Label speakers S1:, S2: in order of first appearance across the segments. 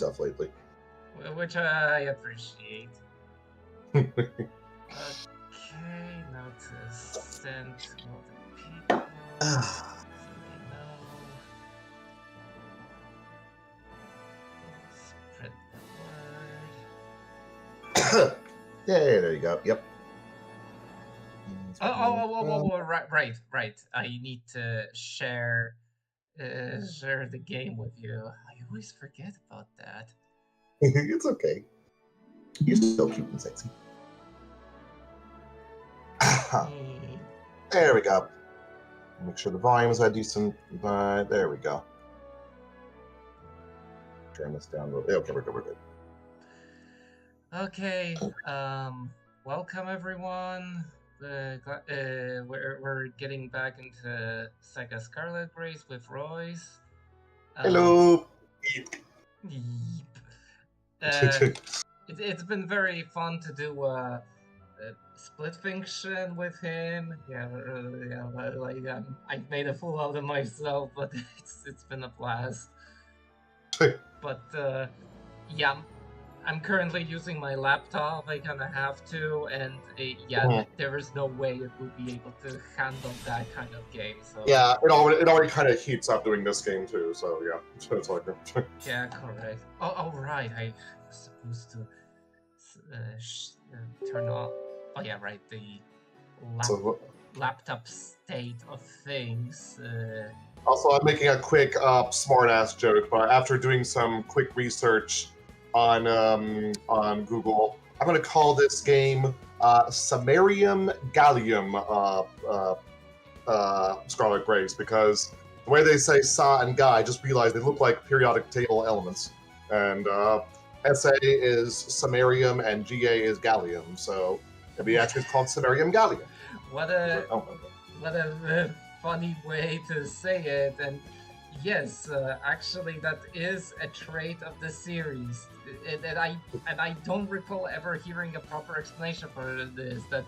S1: stuff lately.
S2: Which I appreciate. Okay, now to send to all the people so they know. Spread the word.
S1: Yeah, there you go. Yep.
S2: Right. I need to share the game with you. I always forget about that.
S1: It's okay. You're still cute and sexy. There we go. Make sure the volume is at decent. There we go. Turn this down a little bit. Okay, we're good.
S2: Okay. Welcome everyone. We're getting back into SaGa Scarlet Grace with Royce.
S1: Hello.
S2: It's been very fun to do a split function with him. I've made a fool out of myself, but it's been a blast. But yeah, I'm currently using my laptop. I kind of have to, and there is no way it will be able to handle that kind of game. So
S1: yeah, it already kind of heats up doing this game too. So yeah, it's like
S2: yeah, correct. Oh right, I was supposed to turn off. Oh yeah, right. The laptop state of things.
S1: Also, I'm making a quick smart-ass joke, but after doing some quick research on Google, I'm going to call this game Samarium Gallium Scarlet Grace, because the way they say Sa and Ga, I just realized they look like periodic table elements. And Sa is samarium and Ga is gallium, so maybe actually it's called Samarium Gallium.
S2: What a funny way to say it, and yes, actually that is a trait of the series, and I don't recall ever hearing a proper explanation for this, that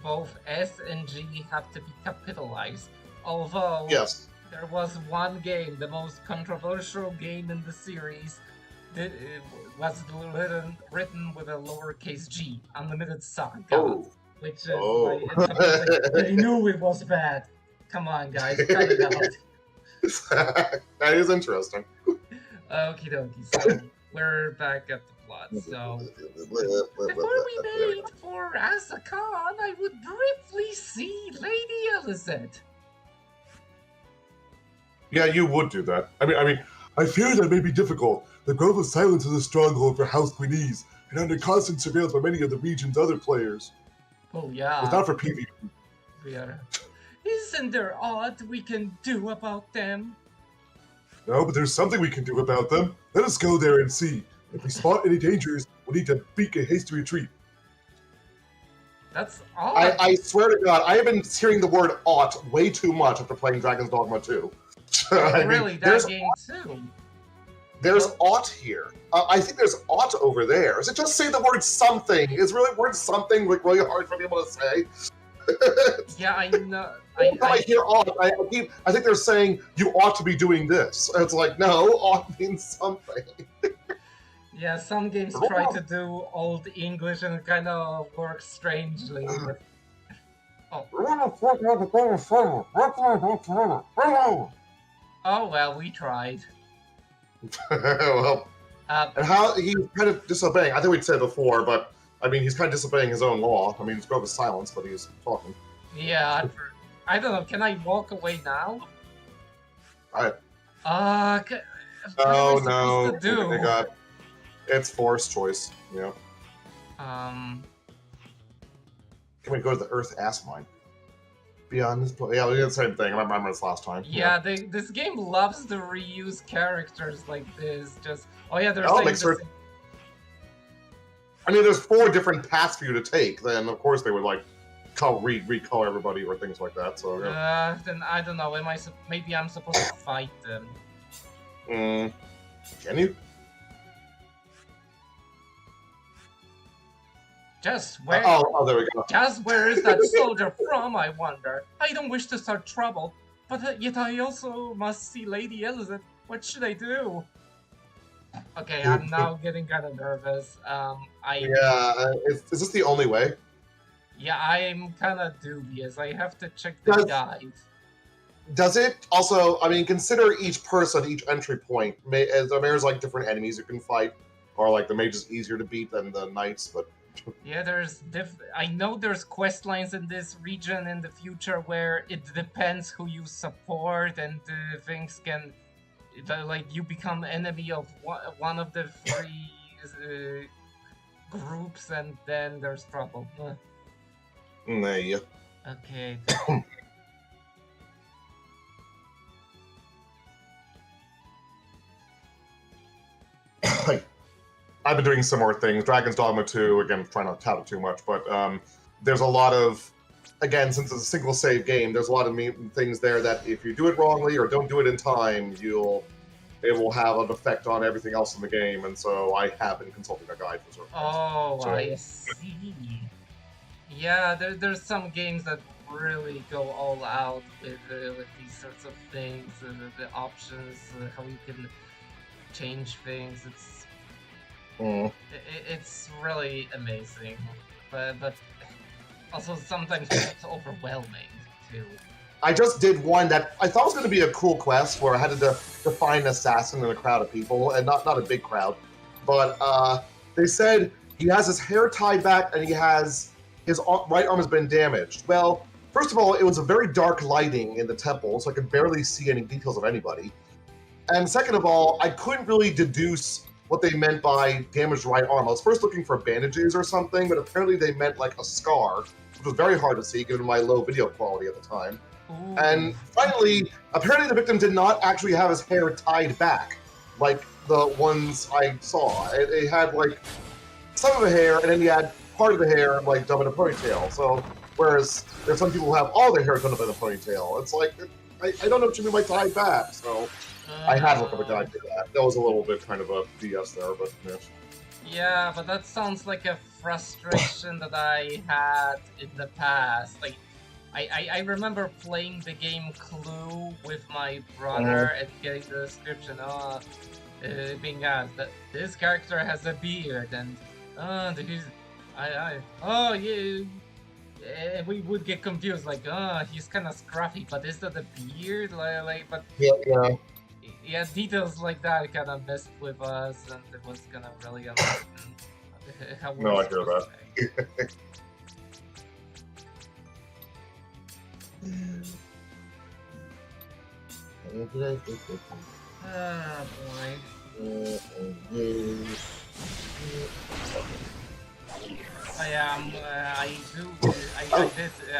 S2: both S and G have to be capitalized, although
S1: yes,
S2: there was one game, the most controversial game in the series, that was written with a lowercase g, Unlimited SaGa.
S1: Oh.
S2: Which is they knew it was bad. Come on, guys, cut it out.
S1: That is interesting.
S2: Okie dokie, so we're back at the plot. So before we made for Asakan, I would briefly see Lady Elisette.
S1: Yeah, you would do that. I mean, I fear that may be difficult. The Grove of Silence is a stronghold for House Queenese, and under constant surveillance by many of the region's other players.
S2: Oh yeah.
S1: It's not for PvP.
S2: Yeah. Isn't there aught we can do about them?
S1: No, but there's something we can do about them. Let us go there and see. If we spot any dangers, we'll need to beat a hasty retreat.
S2: That's all.
S1: I swear to God, I have been hearing the word "ought" way too much after playing Dragon's Dogma 2.
S2: Really, that game too.
S1: There's ought here. I think there's ought over there. Is it just say the word something? Is really word something like really hard for people to say?
S2: Yeah, I know.
S1: I hear ought. I think they're saying you ought to be doing this. It's like, no, ought means something.
S2: Yeah, some games try to do Old English and it kind of works strangely. Oh. Oh well, we tried.
S1: Well, and how he's kind of disobeying. I think we'd said before, but I mean, he's kind of disobeying his own law. I mean, it's Grove of Silence, but he's talking.
S2: Yeah, I don't know. Can I walk away now?
S1: Oh
S2: no!
S1: Do? It's forced choice. Yeah.
S2: Can
S1: we go to the Earth Ass Mine? Beyond this point, yeah, we did the same thing. I remember this last time.
S2: Yeah, this game loves to reuse characters like this. Just they're saying
S1: I mean, there's 4 different paths for you to take. Then of course they would like recolor everybody or things like that. So yeah.
S2: Then I don't know. Maybe I'm supposed to fight them?
S1: Can you?
S2: Just where?
S1: Oh, there we go.
S2: Just where is that soldier from, I wonder? I don't wish to start trouble, but yet I also must see Lady Elisette. What should I do? Okay, I'm now getting kind of nervous.
S1: Yeah, is this the only way?
S2: Yeah, I'm kind of dubious. I have to check the guide.
S1: Does it also? I mean, consider each person, each entry point. There's like different enemies you can fight, or like the mage is easier to beat than the knights, but.
S2: Yeah, I know there's quest lines in this region in the future where it depends who you support, and things can, like, you become enemy of one of the three groups, and then there's trouble.
S1: Yeah.
S2: Okay.
S1: I've been doing similar things. Dragon's Dogma 2, again, trying not to tout it too much, but there's a lot of, again, since it's a single save game, there's a lot of things there that if you do it wrongly or don't do it in time, it will have an effect on everything else in the game, and so I have been consulting a guide for certain things.
S2: Oh, so, I see. Yeah, there's some games that really go all out with these sorts of things, the options, how you can change things. It's really amazing, but also sometimes it's overwhelming too.
S1: I just did one that I thought was going to be a cool quest where I had to define an assassin in a crowd of people, and not a big crowd, but they said he has his hair tied back and he has his right arm has been damaged. Well, first of all, it was a very dark lighting in the temple, so I could barely see any details of anybody. And second of all, I couldn't really deduce what they meant by damaged right arm. I was first looking for bandages or something, but apparently they meant like a scar, which was very hard to see given my low video quality at the time. Ooh. And finally, apparently the victim did not actually have his hair tied back, like the ones I saw. It had like some of the hair, and then he had part of the hair like done in a ponytail. So whereas there's some people who have all their hair done up in a ponytail. It's like, I don't know what you mean by tied back, so I had to look up a guide for that. That was a little bit kind of a BS there, but yeah.
S2: Yeah, but that sounds like a frustration that I had in the past. Like, I remember playing the game Clue with my brother and getting the description, being asked that this character has a beard, and yeah, we would get confused, like, he's kind of scruffy, but is that a beard? But yeah, details like that kind of messed with us, and it was kind of really uncertain.
S1: No, I hear that.
S2: Ah, boy.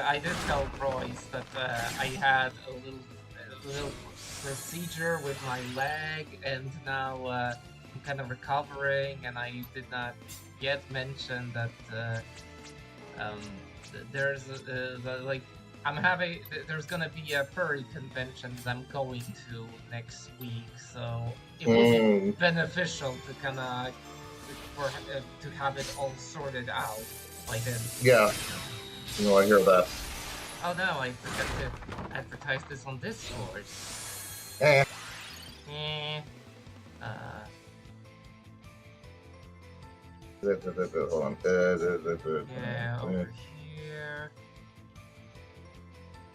S2: I did tell Royce that I had a little procedure with my leg, and now I'm kind of recovering, and I did not yet mention that there's there's gonna be a furry convention that I'm going to next week, so it will be beneficial to kind of to have it all sorted out by then.
S1: Yeah, no, I hear that.
S2: Oh no, I forgot to advertise this on Discord.
S1: Hold on.
S2: Yeah, over here.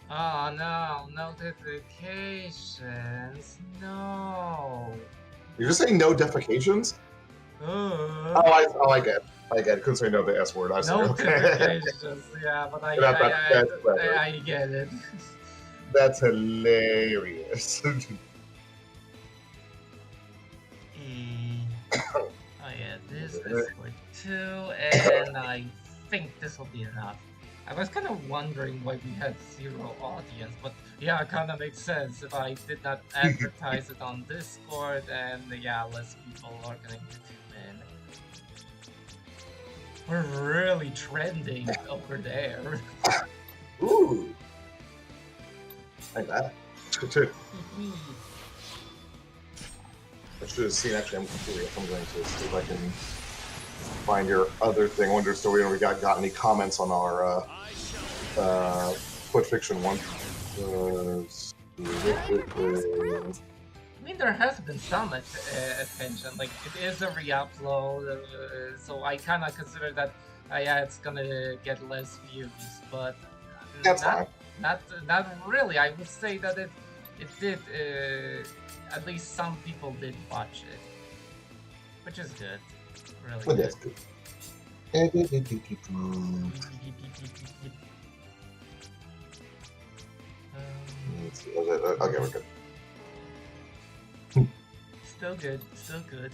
S2: Oh no, notifications. No.
S1: You're just saying no defecations? I get it. Couldn't say no to the S word. I
S2: no notifications, yeah, but I get it.
S1: That's hilarious.
S2: Oh yeah, this is for 2, and I think this will be enough. I was kind of wondering why we had 0 audience, but yeah, it kind of makes sense. If I did not advertise it on Discord, and yeah, less people are going to tune in. We're really trending over there.
S1: Ooh. Like that. I should have seen, actually, I'm curious. I'm going to see if I can find your other thing. I wonder if we got any comments on our Foot Fiction one.
S2: mean, there has been some attention. Like, it is a re-upload, so I kind of consider that, yeah, it's gonna get less views, but
S1: That's fine.
S2: not really. I would say that it did. At least some people did watch it, which is good. Really
S1: Well,
S2: good.
S1: that's good. Okay, we're good.
S2: Still good. Still good.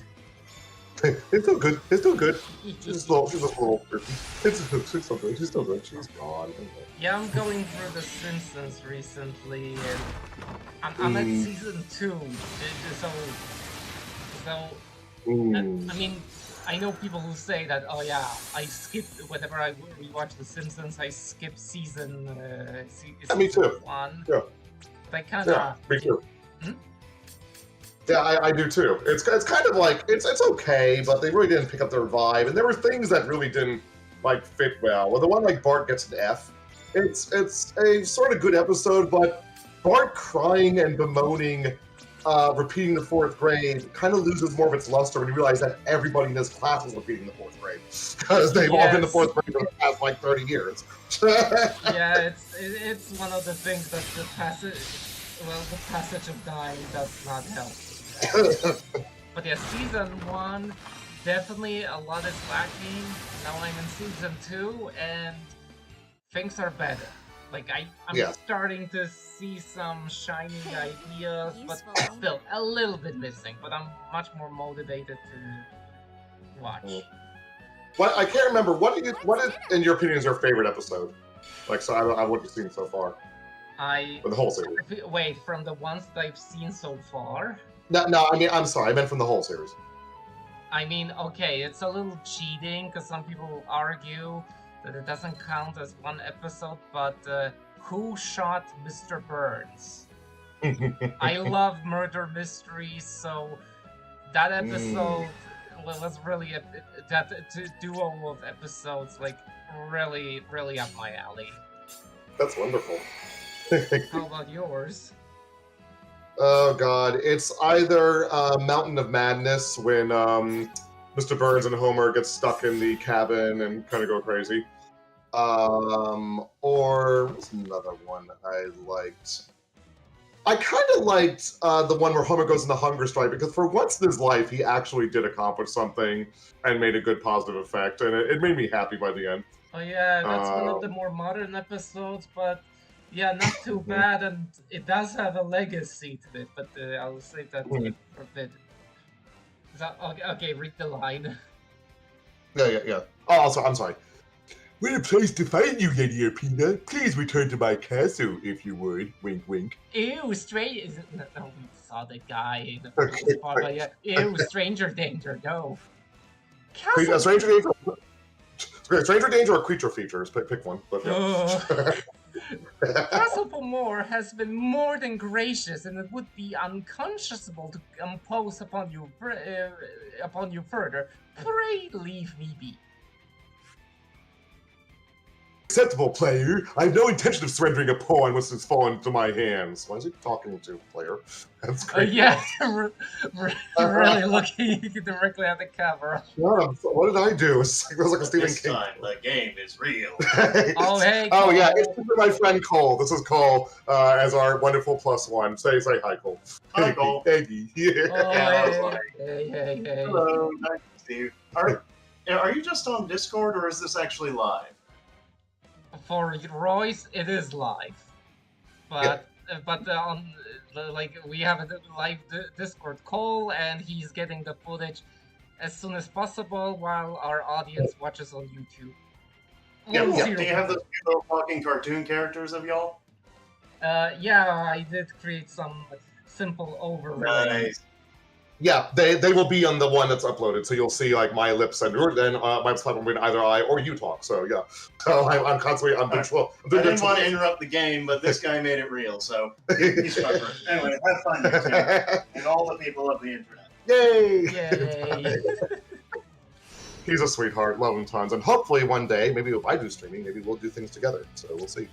S1: It's still good. It's still good. She's a little tricky. She's still good. She's still good. She's gone.
S2: Yeah, I'm going through The Simpsons recently, and I'm at season 2. So I mean, I know people who say that, oh yeah, I skip whenever I rewatch The Simpsons, I skip season
S1: me too.
S2: 1.
S1: Yeah.
S2: But I kind of.
S1: Yeah, me too. Yeah, I do too. It's kind of like it's okay, but they really didn't pick up their vibe, and there were things that really didn't like fit well. Well, the one like Bart gets an F. It's a sort of good episode, but Bart crying and bemoaning, repeating the 4th grade kind of loses more of its luster when you realize that everybody in this class is repeating the 4th grade because they've all been the 4th grade for the past like 30 years.
S2: Yeah, it's one of the things that the passage of time does not help. But yeah, season 1, definitely a lot is lacking. Now I'm in season 2, and things are better. Like, I'm starting to see some shining ideas, but still a little bit missing. But I'm much more motivated to watch.
S1: What I can't remember. What is, in your opinion, is your favorite episode? Like, so I what you've seen so far. For the whole series.
S2: Wait, from the ones that I've seen so far?
S1: No. I mean, I'm sorry. I meant from the whole series.
S2: I mean, okay, it's a little cheating because some people argue that it doesn't count as one episode, but who shot Mr. Burns? I love murder mysteries, so that episode was really that duo of episodes, like, really, really up my alley.
S1: That's wonderful.
S2: How about yours?
S1: Oh God, it's either Mountain of Madness when Mr. Burns and Homer get stuck in the cabin and kind of go crazy, or what's another one I liked? I kind of liked the one where Homer goes on the hunger strike because for once in his life he actually did accomplish something and made a good positive effect, and it made me happy by the end.
S2: Oh yeah, that's one of the more modern episodes, but yeah, not too bad, and it does have a legacy to it, but I'll save that for a bit. Okay, read the line.
S1: Yeah. Oh, also, I'm sorry. We're a place to find you, Lady Urpina. Please return to my castle, if you would. Wink, wink.
S2: Ew, strange. No, we saw the guy in the first part, but yeah. Ew, stranger danger, no.
S1: Stranger danger or creature features? Pick one. But, yeah.
S2: Castle Pomor has been more than gracious, and it would be unconscionable to impose upon you further. Pray leave me be.
S1: Acceptable, player. I have no intention of surrendering a pawn once it's fallen into my hands. Why is he talking to, player? That's great.
S2: Yeah, really looking directly at the camera.
S1: What did I do? It was like a Stephen King.
S3: This time, the game is real.
S2: Oh, hey,
S1: Cole. Oh, yeah, it's my friend Cole. This is Cole as our wonderful +1. Say hi, Cole.
S3: Hi, Cole.
S1: Hey.
S2: Hey.
S3: Hello, nice to see you. Are you just on Discord, or is this actually live?
S2: For Royce, it is live, but we have a live Discord call, and he's getting the footage as soon as possible while our audience watches on YouTube.
S3: Yeah. Do you have those little talking cartoon characters of y'all?
S2: Yeah, I did create some simple overlay.
S3: Nice.
S1: Yeah, they will be on the one that's uploaded, so you'll see like my lips and then my platform with either I or you talk. So yeah, so I'm constantly I
S3: didn't want to interrupt the game, but this guy made it real, so he's covered. Anyway, have fun, YouTube, and all the people of the internet.
S1: Yay! He's a sweetheart, love him tons, and hopefully one day, maybe if I do streaming, maybe we'll do things together. So we'll see.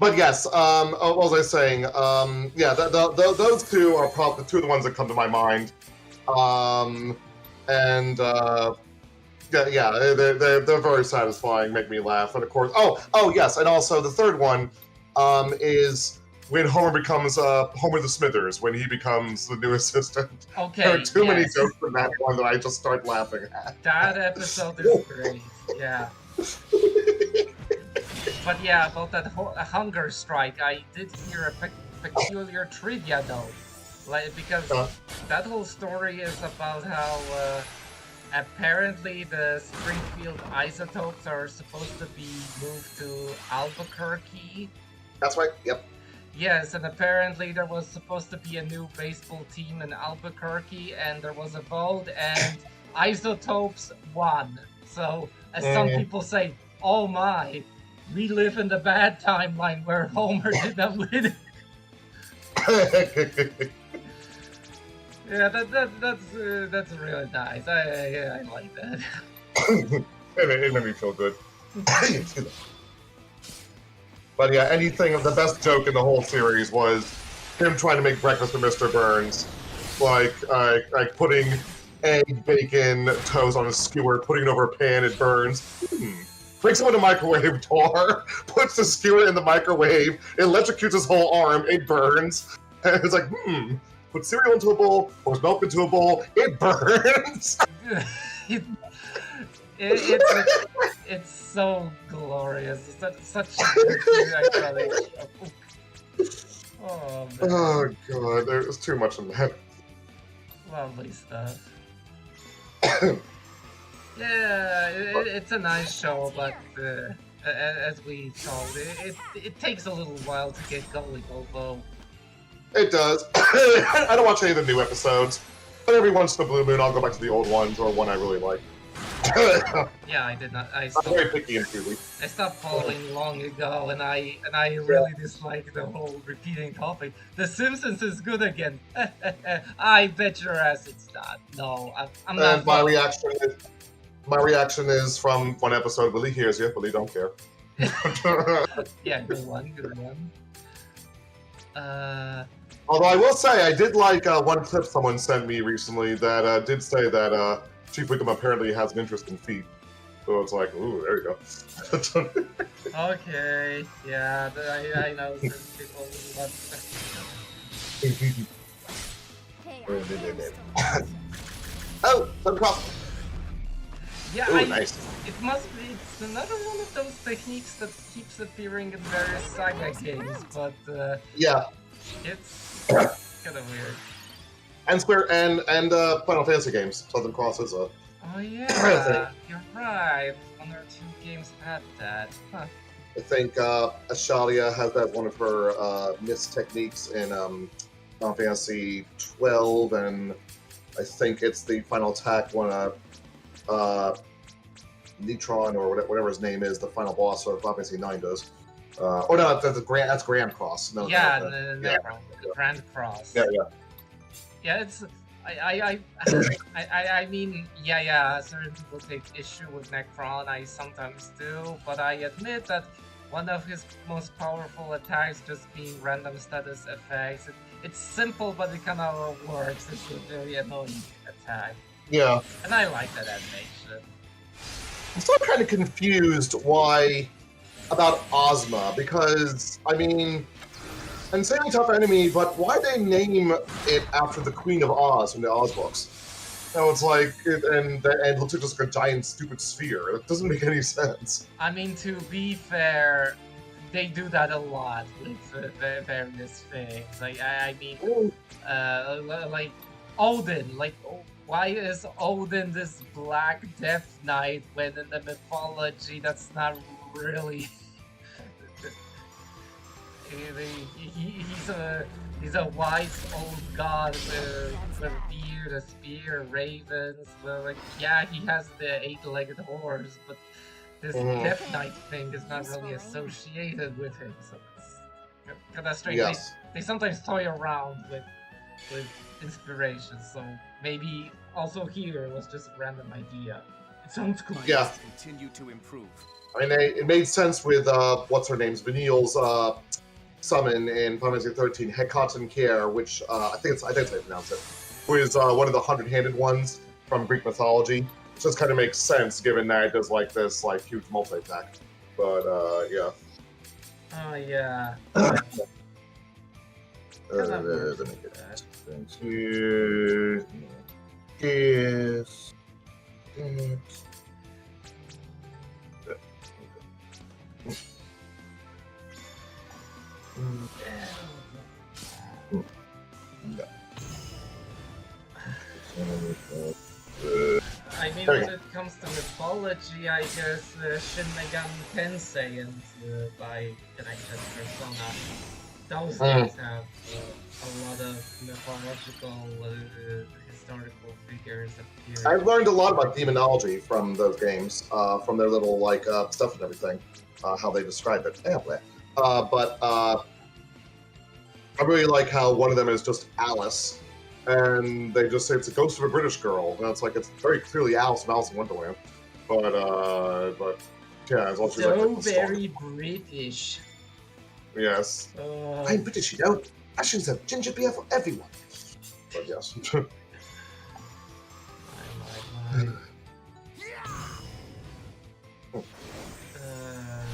S1: But yes, what was I saying? Yeah, those two are probably two of the ones that come to my mind. And yeah, they're very satisfying, make me laugh, and of course, oh yes, and also the third one, is when Homer becomes Homer the Smithers, when he becomes the new assistant.
S2: Okay,
S1: There are too many
S2: yes.
S1: jokes in that one that I just start laughing at.
S2: That episode is great. Yeah. But yeah, about that hunger strike, I did hear a peculiar trivia though, like because that whole story is about how apparently the Springfield isotopes are supposed to be moved to Albuquerque.
S1: That's right. Yep.
S2: Yes, and apparently there was supposed to be a new baseball team in Albuquerque, and there was a vote, and isotopes won. So, as some people say, oh my, we live in the bad timeline where Homer did not win. Yeah, that's really nice. I like that.
S1: It made me feel good. But yeah, the best joke in the whole series was him trying to make breakfast for Mr. Burns, like putting egg, bacon, toast on a skewer, putting it over a pan, it burns. Breaks him in the microwave door, puts the skewer in the microwave, it electrocutes his whole arm, it burns. And it's like, put cereal into a bowl, pours milk into a bowl, it burns.
S2: It's so glorious. It's such iconic. Oh man.
S1: Oh god, there's too much in that.
S2: Lovely stuff. Yeah, it's a nice show, but as we saw, it takes a little while to get going, although...
S1: It does. I don't watch any of the new episodes, but every once in a blue moon I'll go back to the old ones or one I really like.
S2: Yeah, I did not. I'm
S1: very picky and choosy.
S2: I stopped following long ago, and I really dislike the whole repeating topic. The Simpsons is good again. I bet your ass it's not. No, I'm not.
S1: And my reaction is from one episode. Willie hears you. Willie don't care.
S2: Yeah, good one.
S1: Although I will say, I did like one clip someone sent me recently that did say that Chief Wiggum apparently has an interest in feet. So it's like, ooh, there you go.
S2: Okay, yeah, I know some people love
S1: Oh, some cross.
S2: Yeah,
S1: ooh, nice.
S2: It must be. It's another one of those techniques that keeps appearing in various SaGa games, but
S1: yeah,
S2: it's kind of weird.
S1: And Square and Final Fantasy games. Southern Cross is a.
S2: Oh yeah, you're right. One or two games had that. Huh.
S1: I think Ashalia has that one of her missed techniques in Final Fantasy 12, and I think it's the final attack when Neutron or whatever his name is, the final boss of Final Fantasy 9 does. Oh no, that's Grand Cross. No,
S2: yeah,
S1: yeah.
S2: Grand Cross.
S1: Yeah.
S2: Yeah, it's. I mean, yeah, certain people take issue with Necron, I sometimes do, but I admit that one of his most powerful attacks just being random status effects, it's simple, but it kind of works. It's a very annoying attack.
S1: Yeah.
S2: And I like that animation.
S1: I'm still kind of confused about Ozma, because, I mean, insanely tough enemy, but why they name it after the Queen of Oz from the Oz books? No, it's like, and it looks like just like a giant stupid sphere. It doesn't make any sense.
S2: I mean, to be fair, they do that a lot with various things. Like, I mean, like Odin. Like, why is Odin this Black Death Knight when in the mythology that's not really? He's a wise old god with a beard, a spear, ravens. Well, like, yeah, he has the 8-legged horse, but this Death Knight thing is not really associated with him, so it's kind of strange.
S1: Yes.
S2: They sometimes toy around with inspiration, so maybe also here it was just a random idea. It sounds cool.
S1: Yeah.
S4: Continue to improve.
S1: I mean, it made sense with what's her name's Vanille's summon in Final Fantasy 13, Hekaton Kier, which I think that's how you pronounce it, who is one of the 100-handed ones from Greek mythology. It just kind of makes sense given that it does like this huge multi-attack. But yeah.
S2: Oh yeah.
S1: Let me get that. Thank you. Yes.
S2: I mean, when it comes to mythology, I guess Shin Megami Tensei and by connected Persona, those games have a lot of mythological, historical figures appearing.
S1: I've learned a lot about demonology from those games, from their little stuff and everything, how they describe it. But I really like how one of them is just Alice, and they just say it's a ghost of a British girl, and it's very clearly Alice from Alice in Wonderland. But yeah, as long as she's
S2: so very British.
S1: Yes. I'm British, you know. I should have ginger beer for everyone. But yes.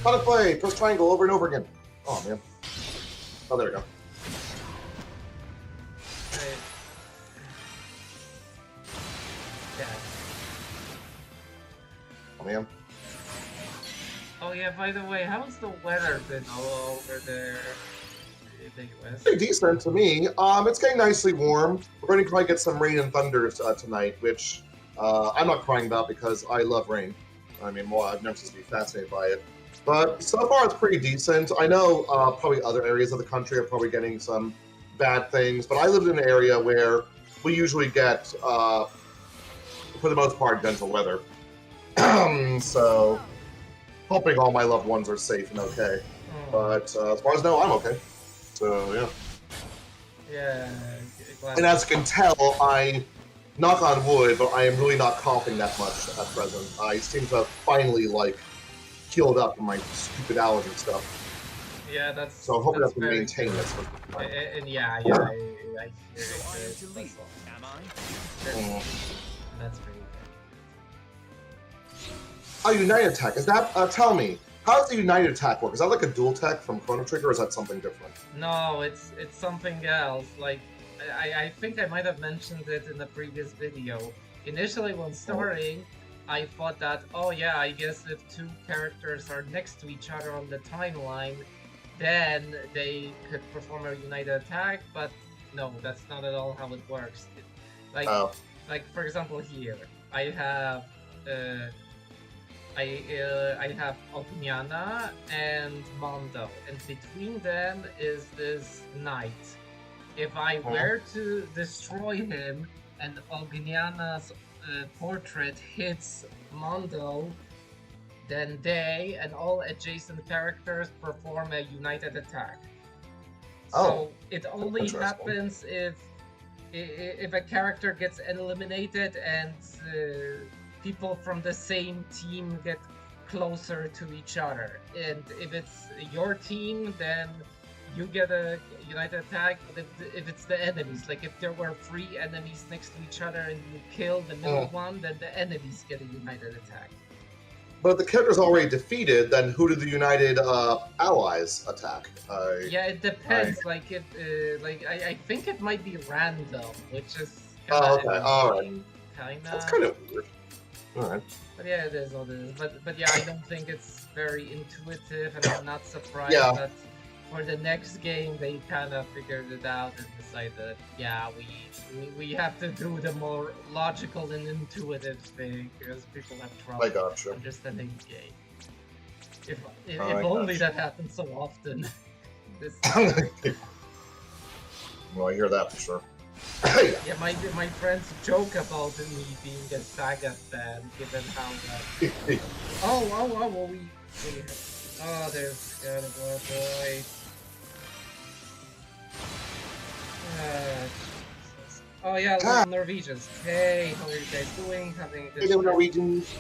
S1: How to play? Press triangle over and over again. Oh man. Oh, there we go. Oh man.
S2: Oh yeah, by the way, how's the weather been all over there in the US?
S1: Pretty decent to me. It's getting nicely warm. We're going to probably get some rain and thunder tonight, which I'm not crying about because I love rain. I mean, well, I've never ceased to be fascinated by it. But so far, it's pretty decent. I know probably other areas of the country are probably getting some bad things, but I live in an area where we usually get, for the most part, gentle weather. So, hoping all my loved ones are safe and okay. But as far as I know, I'm okay. So, yeah.
S2: Yeah.
S1: And as you can tell, I, knock on wood, but I am really not coughing that much at present. I seem to have finally, healed up from my stupid allergy stuff.
S2: Yeah, that's.
S1: So I'm hoping
S2: that's
S1: I can maintain this.
S2: And yeah, I hear it. That's pretty good.
S1: Oh, United Attack. Is that, tell me, how does the United Attack work? Is that like a dual tech from Chrono Trigger, or is that something different?
S2: No, it's something else. I think I might have mentioned it in the previous video. Initially, when starting, I thought that, oh yeah, I guess if two characters are next to each other on the timeline, then they could perform a united attack, but no, that's not at all how it works. Like for example here, I have Ogniana and Mondo, and between them is this knight. If I were to destroy him and Ogniana's portrait hits Mondo, then they and all adjacent characters perform a united attack. So it only happens if a character gets eliminated and people from the same team get closer to each other. And if it's your team, then you get a united attack. But if it's the enemies, like if there were 3 enemies next to each other and you kill the middle one, then the enemies get a united attack.
S1: But if the character's already defeated, then who do the united allies attack?
S2: Yeah, it depends. I think it might be random, which is kinda kinda.
S1: That's kind of weird. Alright.
S2: But yeah, it is what it is. But yeah, I don't think it's very intuitive, and I'm not surprised that for the next game they kind of figured it out and decided, yeah, we have to do the more logical and intuitive thing because people have trouble understanding the game. If only that happened so often.
S1: Well, I hear that for sure.
S2: Yeah, my friends joke about me being a SaGa fan, given how there's Scarlet, boy. Oh yeah, little Norwegians. Hey, how are you guys doing? Having a good
S1: Norwegians.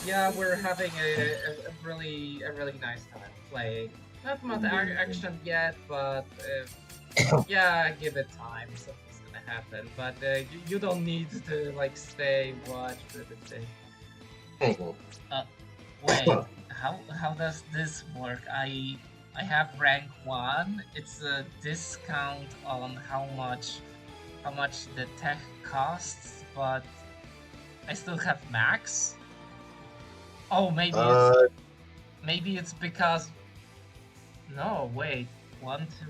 S2: Yeah, we're having a really nice time playing. Not much action yet, but yeah, give it time. Something's gonna happen. But you don't need to like stay watch for the thing. Wait, how does this work? I have rank 1. It's a discount on how much the tech costs, but I still have max. Oh, maybe it's because no, wait. 1, 2, 3.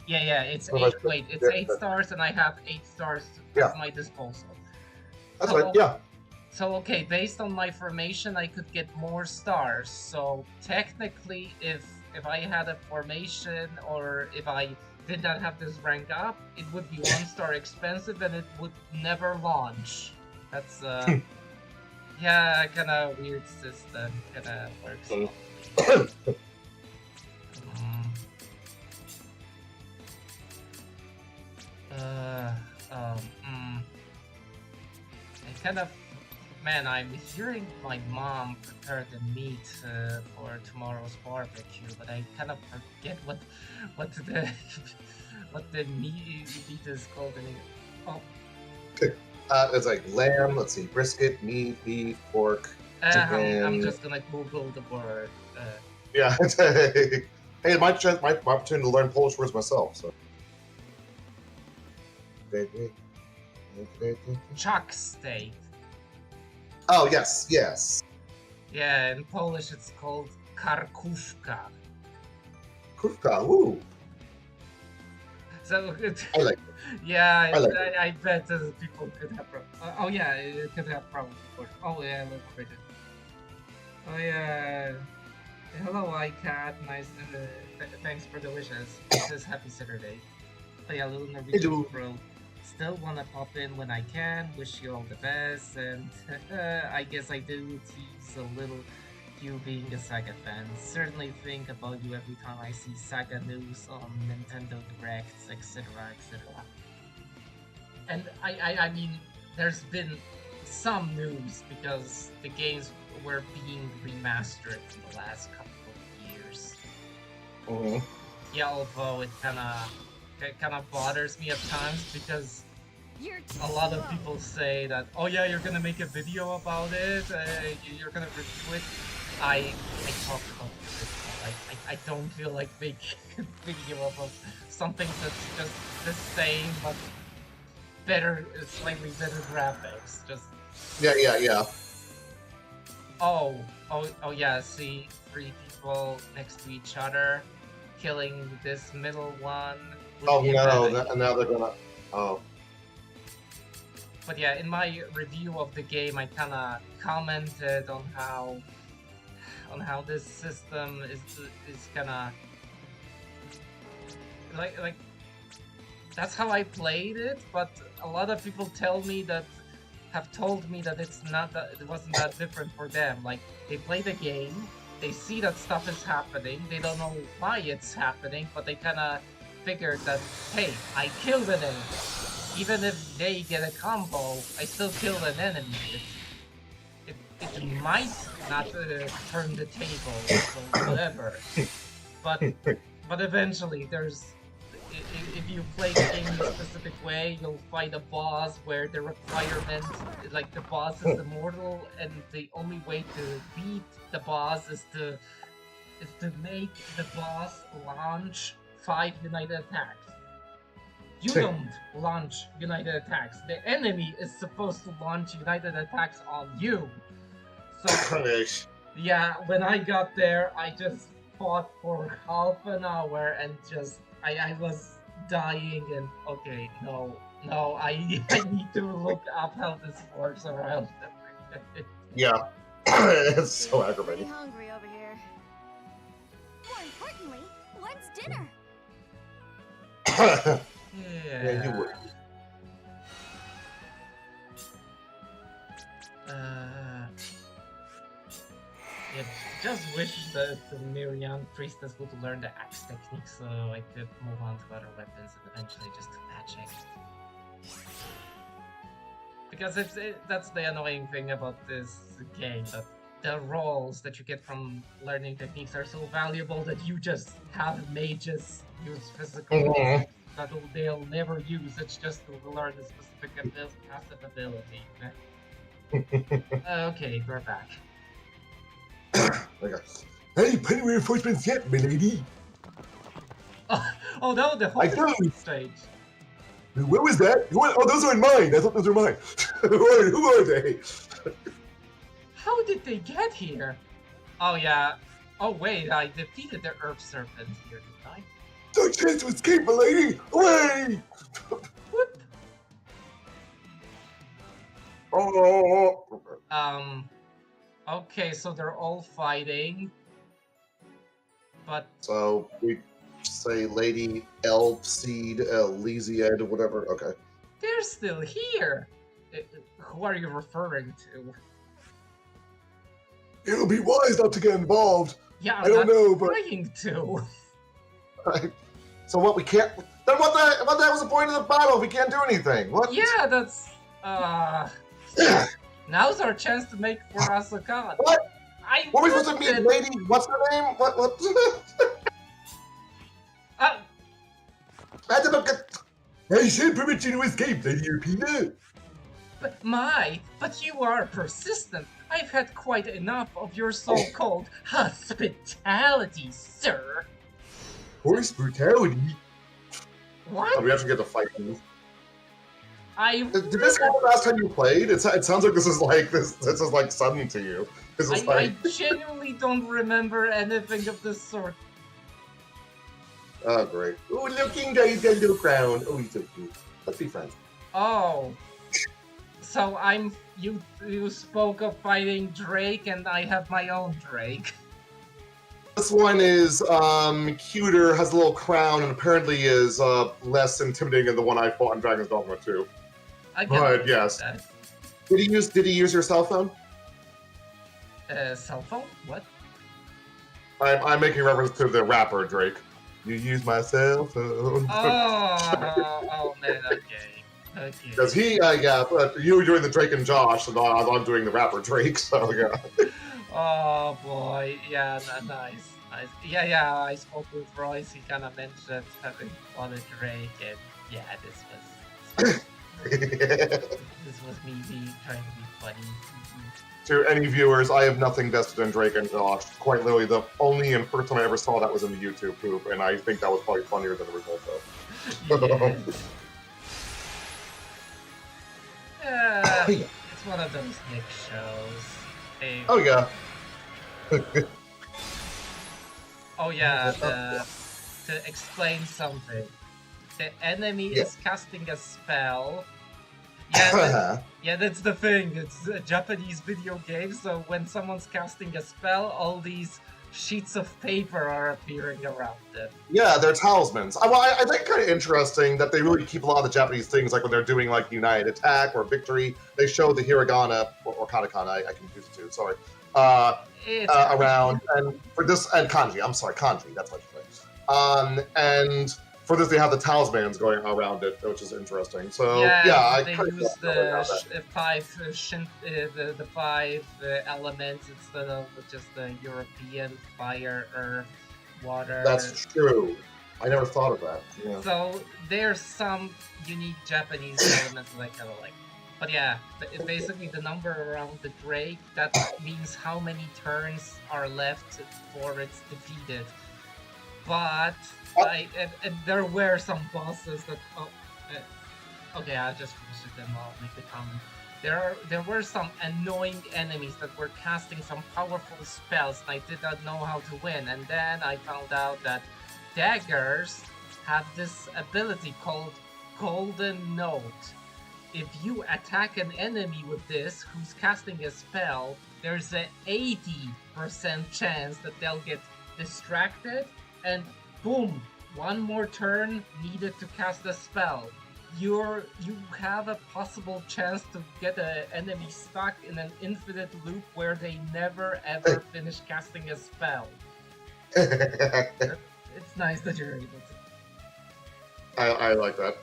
S2: Yeah, it's 8. Wait, it's 8 stars and I have 8 stars at my disposal.
S1: That's right, yeah.
S2: So okay, based on my formation, I could get more stars. So technically, if I had a formation or if I did not have this rank up, it would be 1 star expensive and it would never launch. That's yeah, kind of weird system. Kind of works. I kind of, man, I'm hearing my mom prepare the meat for tomorrow's barbecue, but I kind of forget what the what the meat is called. Oh.
S1: It's like lamb. Let's see, brisket, meat, beef, pork.
S2: I'm just gonna Google the word.
S1: Yeah. Hey, my opportunity to learn Polish words myself. So.
S2: Chuck steak.
S1: Oh yes.
S2: Yeah, in Polish it's called karkówka.
S1: Krówka, woo.
S2: So
S1: I like it.
S2: Yeah,
S1: I like
S2: I bet people could have. Oh yeah, it could have problem. Oh yeah, look at it. Oh yeah. Hello, iCat. Nice. Thanks for the wishes. It says happy Saturday. Oh yeah, little Norwegian bro. Still wanna pop in when I can. Wish you all the best, and I guess I do tease a little. You being a SaGa fan, certainly think about you every time I see SaGa news on Nintendo Directs, etc., etc. And I mean, there's been some news because the games were being remastered in the last couple of years. Yeah, although it kind of bothers me at times because a lot of people say that, oh yeah, you're gonna make a video about it, you're gonna review it. I talk about it. I don't feel like making a video about something that's just the same but better, slightly better graphics. Just
S1: Yeah.
S2: Oh yeah. See, 3 people next to each other, killing this middle one.
S1: Oh no! Now they're gonna. Oh.
S2: But yeah, in my review of the game, I kind of commented on how this system is gonna like that's how I played it, but a lot of people have told me that it wasn't that different for them. Like, they play the game, they see that stuff is happening, they don't know why it's happening, but they kind of figured that, hey, I killed an enemy. Even if they get a combo, I still killed an enemy. It might not turn the table, so whatever. But eventually, if you play the game in a specific way, you'll fight a boss where the requirement, like, the boss is immortal, and the only way to beat the boss is to make the boss launch 5 united attacks. You don't launch united attacks. The enemy is supposed to launch united attacks on you. So, yeah, when I got there, I just fought for half an hour and just, I was dying and, okay, no, I need to look up how this works around.
S1: Yeah, it's so aggravating.
S4: I'm hungry over here. More importantly, when's dinner?
S1: Yeah, you would.
S2: Yeah, just wish that the Miriam priestess would learn the axe technique so I could move on to other weapons and eventually just magic. Because that's the annoying thing about this game, that the rolls that you get from learning techniques are so valuable that you just have mages use physical
S1: Mhm.
S2: that they'll never use. It's just to learn a specific passive ability. Okay, we're back.
S1: Okay. Hey, penny reinforcements yet, milady?
S2: Oh no, the
S1: I
S2: whole
S1: don't.
S2: stage.
S1: What was that? Oh, those aren't mine. I thought those were mine. Who are they?
S2: How did they get here? Oh yeah. Oh wait, I defeated the Urp Serpent here, didn't I?
S1: No chance to escape, milady! Away!
S2: Whoop.
S1: Oh.
S2: Okay, so they're all fighting. But
S1: So we say Lady Elf Seed, Lesied, whatever. Okay.
S2: they're still here. Who are you referring to?
S1: It'll be wise not to get involved.
S2: Yeah, I'm
S1: I don't
S2: not
S1: know, but
S2: trying to.
S1: so what? We can't. Then what the hell was the point of the battle if we can't do anything? What?
S2: Yeah, that's now's our chance to make for us a god.
S1: What? What are we
S2: I
S1: supposed to meet, Lady? What's her name? What? I should permit you to escape, Lady Urpina.
S2: But you are persistent. I've had quite enough of your so-called hospitality, sir.
S1: Horse brutality.
S2: What?
S1: We actually get to fight them. Did this happen last time you played? It sounds like this is like sudden to you. This is
S2: I genuinely don't remember anything of this sort.
S1: Oh great! Oh, looking guy, he's got a little crown. Oh, he's so cute. Let's be friends.
S2: Oh. So you spoke of fighting Drake, and I have my own Drake.
S1: This one is cuter, has a little crown, and apparently is less intimidating than the one I fought in Dragon's Dogma 2. But yes.
S2: That.
S1: Did he use your cell phone?
S2: Cell phone? What?
S1: I'm making reference to the rapper Drake. You use my cell phone.
S2: Oh man, okay.
S1: Because you were doing the Drake and Josh, and I'm doing the rapper Drake, so yeah.
S2: Oh boy, yeah, nice. Yeah, I spoke with Royce, he kind of mentioned having fun with Drake, and yeah, this was me trying to be funny.
S1: To any viewers, I have nothing vested in Drake and Josh. Quite literally, the only and first time I ever saw that was in the YouTube poop, and I think that was probably funnier than the result of.
S2: It's one of those Nick shows.
S1: Oh yeah.
S2: Oh yeah, to explain something. The enemy is casting a spell. Yeah, that's the thing. It's a Japanese video game, so when someone's casting a spell, all these sheets of paper are appearing around them.
S1: Yeah, they're talismans. I think kind of interesting that they really keep a lot of the Japanese things, like when they're doing like United Attack or Victory, they show the hiragana or katakana. I confuse the two. Sorry. Around, and for this, and kanji. I'm sorry, kanji. That's what you say. And for this, they have the talismans going around it, which is interesting. So yeah,
S2: they use the five elements instead of just the European fire, earth, water.
S1: That's true. I never thought of that. Yeah.
S2: So there's some unique Japanese elements that I kind of like. But yeah, basically the number around the Drake, that means how many turns are left before it's defeated. But and there were some bosses that okay, I'll just finish it and I'll make the comment. There were some annoying enemies that were casting some powerful spells and I did not know how to win, and then I found out that daggers have this ability called Golden Note. If you attack an enemy with this who's casting a spell, there's an 80% chance that they'll get distracted, and boom, one more turn needed to cast a spell. You have a possible chance to get an enemy stuck in an infinite loop where they never ever finish casting a spell. It's nice that you're able to.
S1: I like that.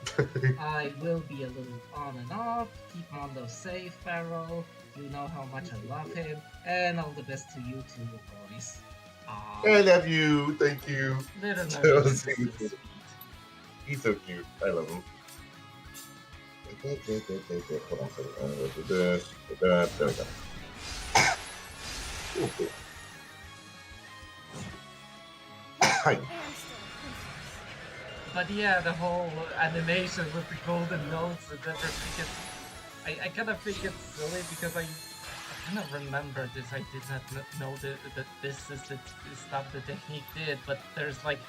S2: I will be a little on and off. Keep Mondo safe, Farel. You know how much I love him. And all the best to you too, boys.
S1: I love you. Thank you.
S2: Little
S1: So
S2: nerdy is so
S1: sweet.
S2: sweet.
S1: He's so cute. I love him. Hold on a second. There we go. Okay. Hi.
S2: But yeah, the whole animation with the golden notes and everything, I kind of think it's silly because I kind of remember this. I did not know that this is the stuff the technique did, but there's like,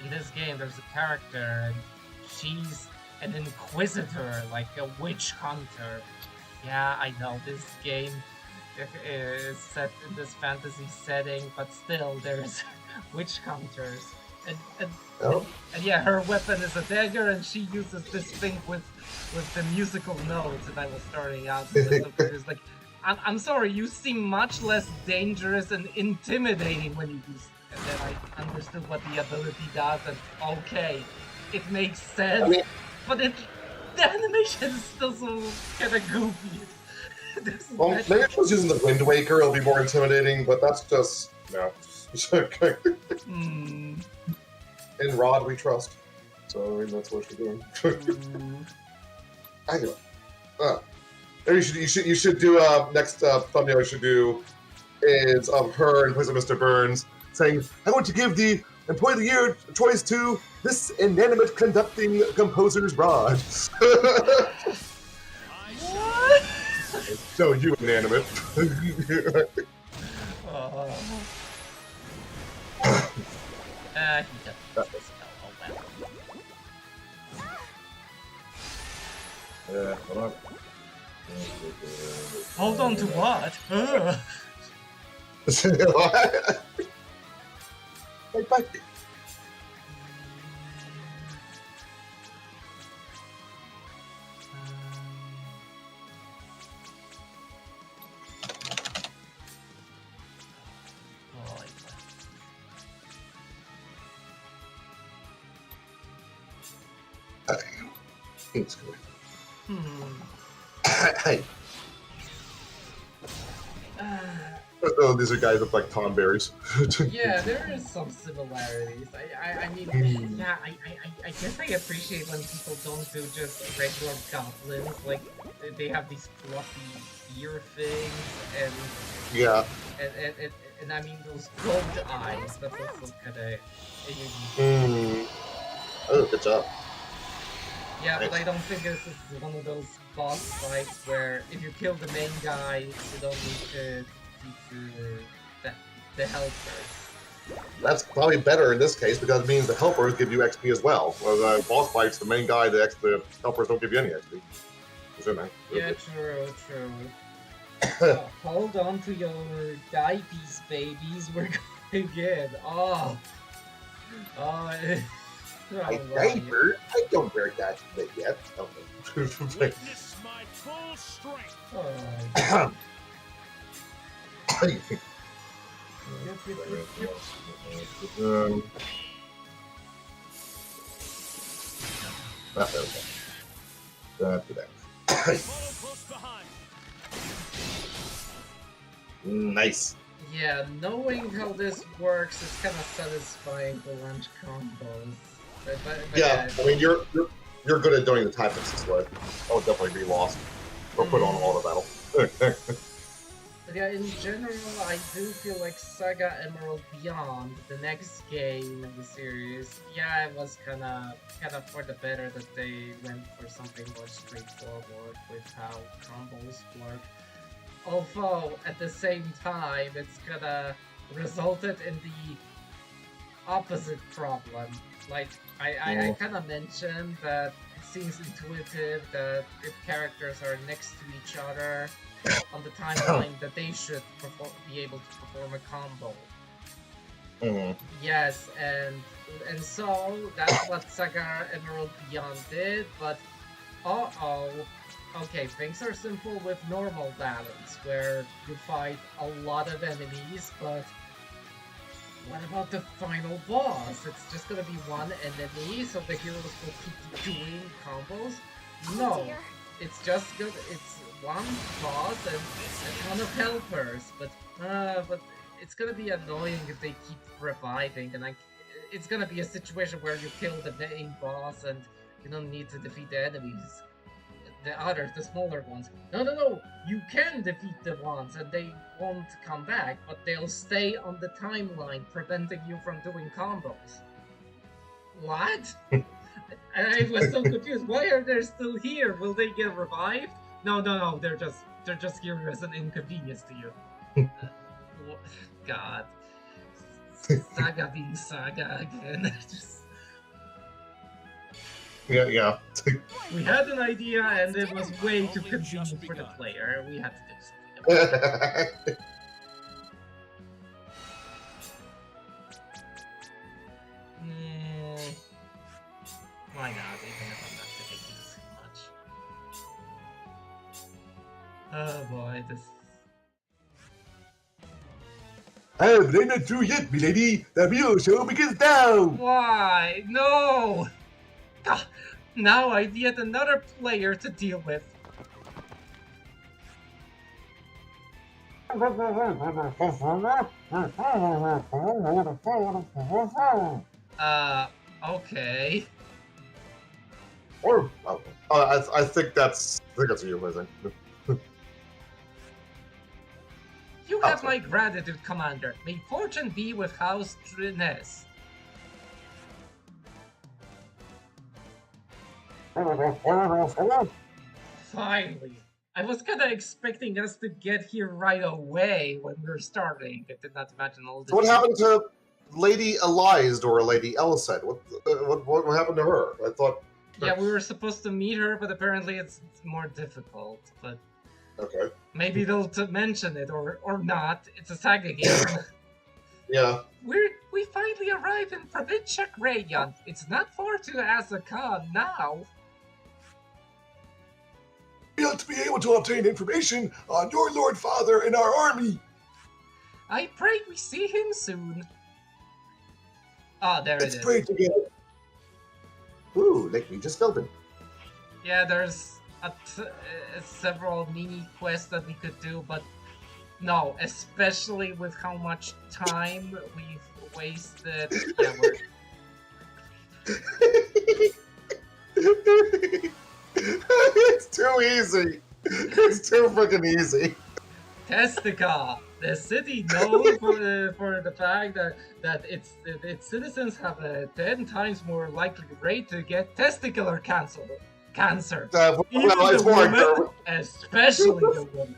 S2: in this game, there's a character and she's an inquisitor, like a witch hunter. Yeah, I know, this game is set in this fantasy setting, but still, there's witch hunters. And yeah, her weapon is a dagger, and she uses this thing with the musical notes. And I was starting out with this, it's like, I'm sorry, you seem much less dangerous and intimidating when you use. And then I understood what the ability does, and okay, it makes sense.
S1: I mean,
S2: but the animation is still so kind of goofy.
S1: well, maybe if I was using the Wind Waker, it'll be more intimidating, but that's just no. In Rod, we trust. So I mean, that's what you're doing. I do. Maybe you should do next thumbnail. You should do is of her in place of Mr. Burns saying, "I want to give the Employee of the Year choice to this inanimate conducting composer's Rod."
S2: What?
S1: So you inanimate.
S2: He doesn't just spell, oh well.
S1: Hold on.
S2: Hold on to what?
S1: What? Like back. It's good. Hey. Oh, these are guys with like Tom berries.
S2: Yeah, there is some similarities. I mean, yeah, I guess I appreciate when people don't do just regular goblins. Like, they have these fluffy ear things, and
S1: Yeah.
S2: and I mean those gold eyes. That's also kind of.
S1: Oh, good job.
S2: Yeah, but I don't think this is one of those boss fights where if you kill the main guy, you don't need to the helpers.
S1: That's probably better in this case because it means the helpers give you XP as well. Whereas boss fights, the main guy, the helpers don't give you any XP.
S2: Yeah, true. Hold on to your diapies, babies. We're going in. Oh.
S1: My diaper? I don't wear that yet.
S5: Witness my full strength.
S1: Nice.
S2: Yeah, knowing how this works is kind of satisfying to launch combos. But
S1: Yeah, I mean you're good at doing the tactics this way. I would definitely be lost or put on all the battle.
S2: But yeah, in general, I do feel like SaGa Emerald Beyond, the next game in the series, yeah, it was kind of for the better that they went for something more straightforward with how combos work. Although, at the same time, it's kind of resulted in the opposite problem. Like, I kind of mentioned that it seems intuitive that if characters are next to each other on the timeline, that they should be able to perform a combo. Yes, and so that's what SaGa Emerald Beyond did, but okay, things are simple with normal balance, where you fight a lot of enemies, but What about the final boss? It's just gonna be one enemy, so the heroes will keep doing combos? No,
S4: dear.
S2: it's just good. It's one boss and a ton of helpers, but it's gonna be annoying if they keep reviving, and it's gonna be a situation where you kill the main boss and you don't need to defeat the enemies. The others, the smaller ones. No, you can defeat the ones and they won't come back, but they'll stay on the timeline, preventing you from doing combos. What? I was so confused. Why are they still here? Will they get revived? No, they're just here as an inconvenience to you. God. SaGa being SaGa again.
S1: Yeah.
S2: We had an idea and it was way too convenient for the player. We had to do something about it. Why not, even if I'm not debating too much. Oh boy, this...
S1: They're not through yet, milady. The real show begins now.
S2: Why? No! God, now I've yet another player to deal with. Okay.
S1: Or I think that's what you're missing.
S2: You have my gratitude, Commander. May fortune be with House Trines. Finally. I was kinda expecting us to get here right away when we were starting. I did not imagine all this.
S1: So what happened to Lady Elized or Lady Elised? What happened to her? I thought...
S2: Yeah, we were supposed to meet her, but apparently it's more difficult. But
S1: Okay.
S2: maybe they'll mention it or not. It's a SaGa game.
S1: Yeah.
S2: We finally arrived in Provincia Rayon. It's not far to SaGa now.
S1: We ought to be able to obtain information on your Lord Father and our army.
S2: I pray we see him soon. Ah, there
S1: Let's
S2: it is.
S1: pray together. Ooh, like we just filmed it.
S2: Yeah, there's several mini quests that we could do, but no, especially with how much time we've wasted. Yeah,
S1: It's too easy. It's too freaking easy.
S2: Testica, the city known for the fact that its citizens have a 10 times more likely rate to get testicular cancer.
S1: Well,
S2: Even
S1: it's
S2: the
S1: more
S2: women,
S1: like
S2: especially the women.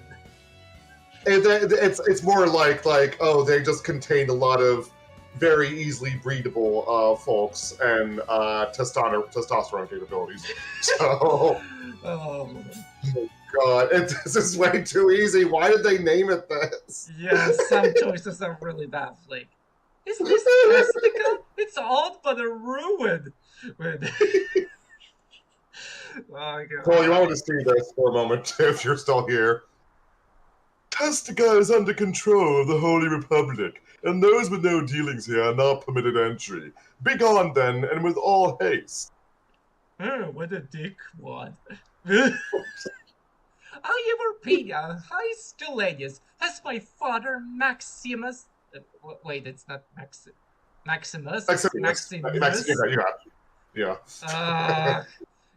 S1: it's more like oh, they just contain a lot of very easily breedable folks and testosterone capabilities. So,
S2: Oh.
S1: God, this is way too easy. Why did they name it this?
S2: Yeah, some choices are really baffling. Is this Testica? It's odd but a ruin. Oh, God.
S1: Well, you want to see this for a moment, if you're still here. Testica is under control of the Holy Republic, and those with no dealings here are not permitted entry. Begone then, and with all haste.
S2: Oh, what a dickwad. I am Urpina, High Stulenius. Has my father Maximus... wait, it's not Maximus. It's Maximus.
S1: Yeah.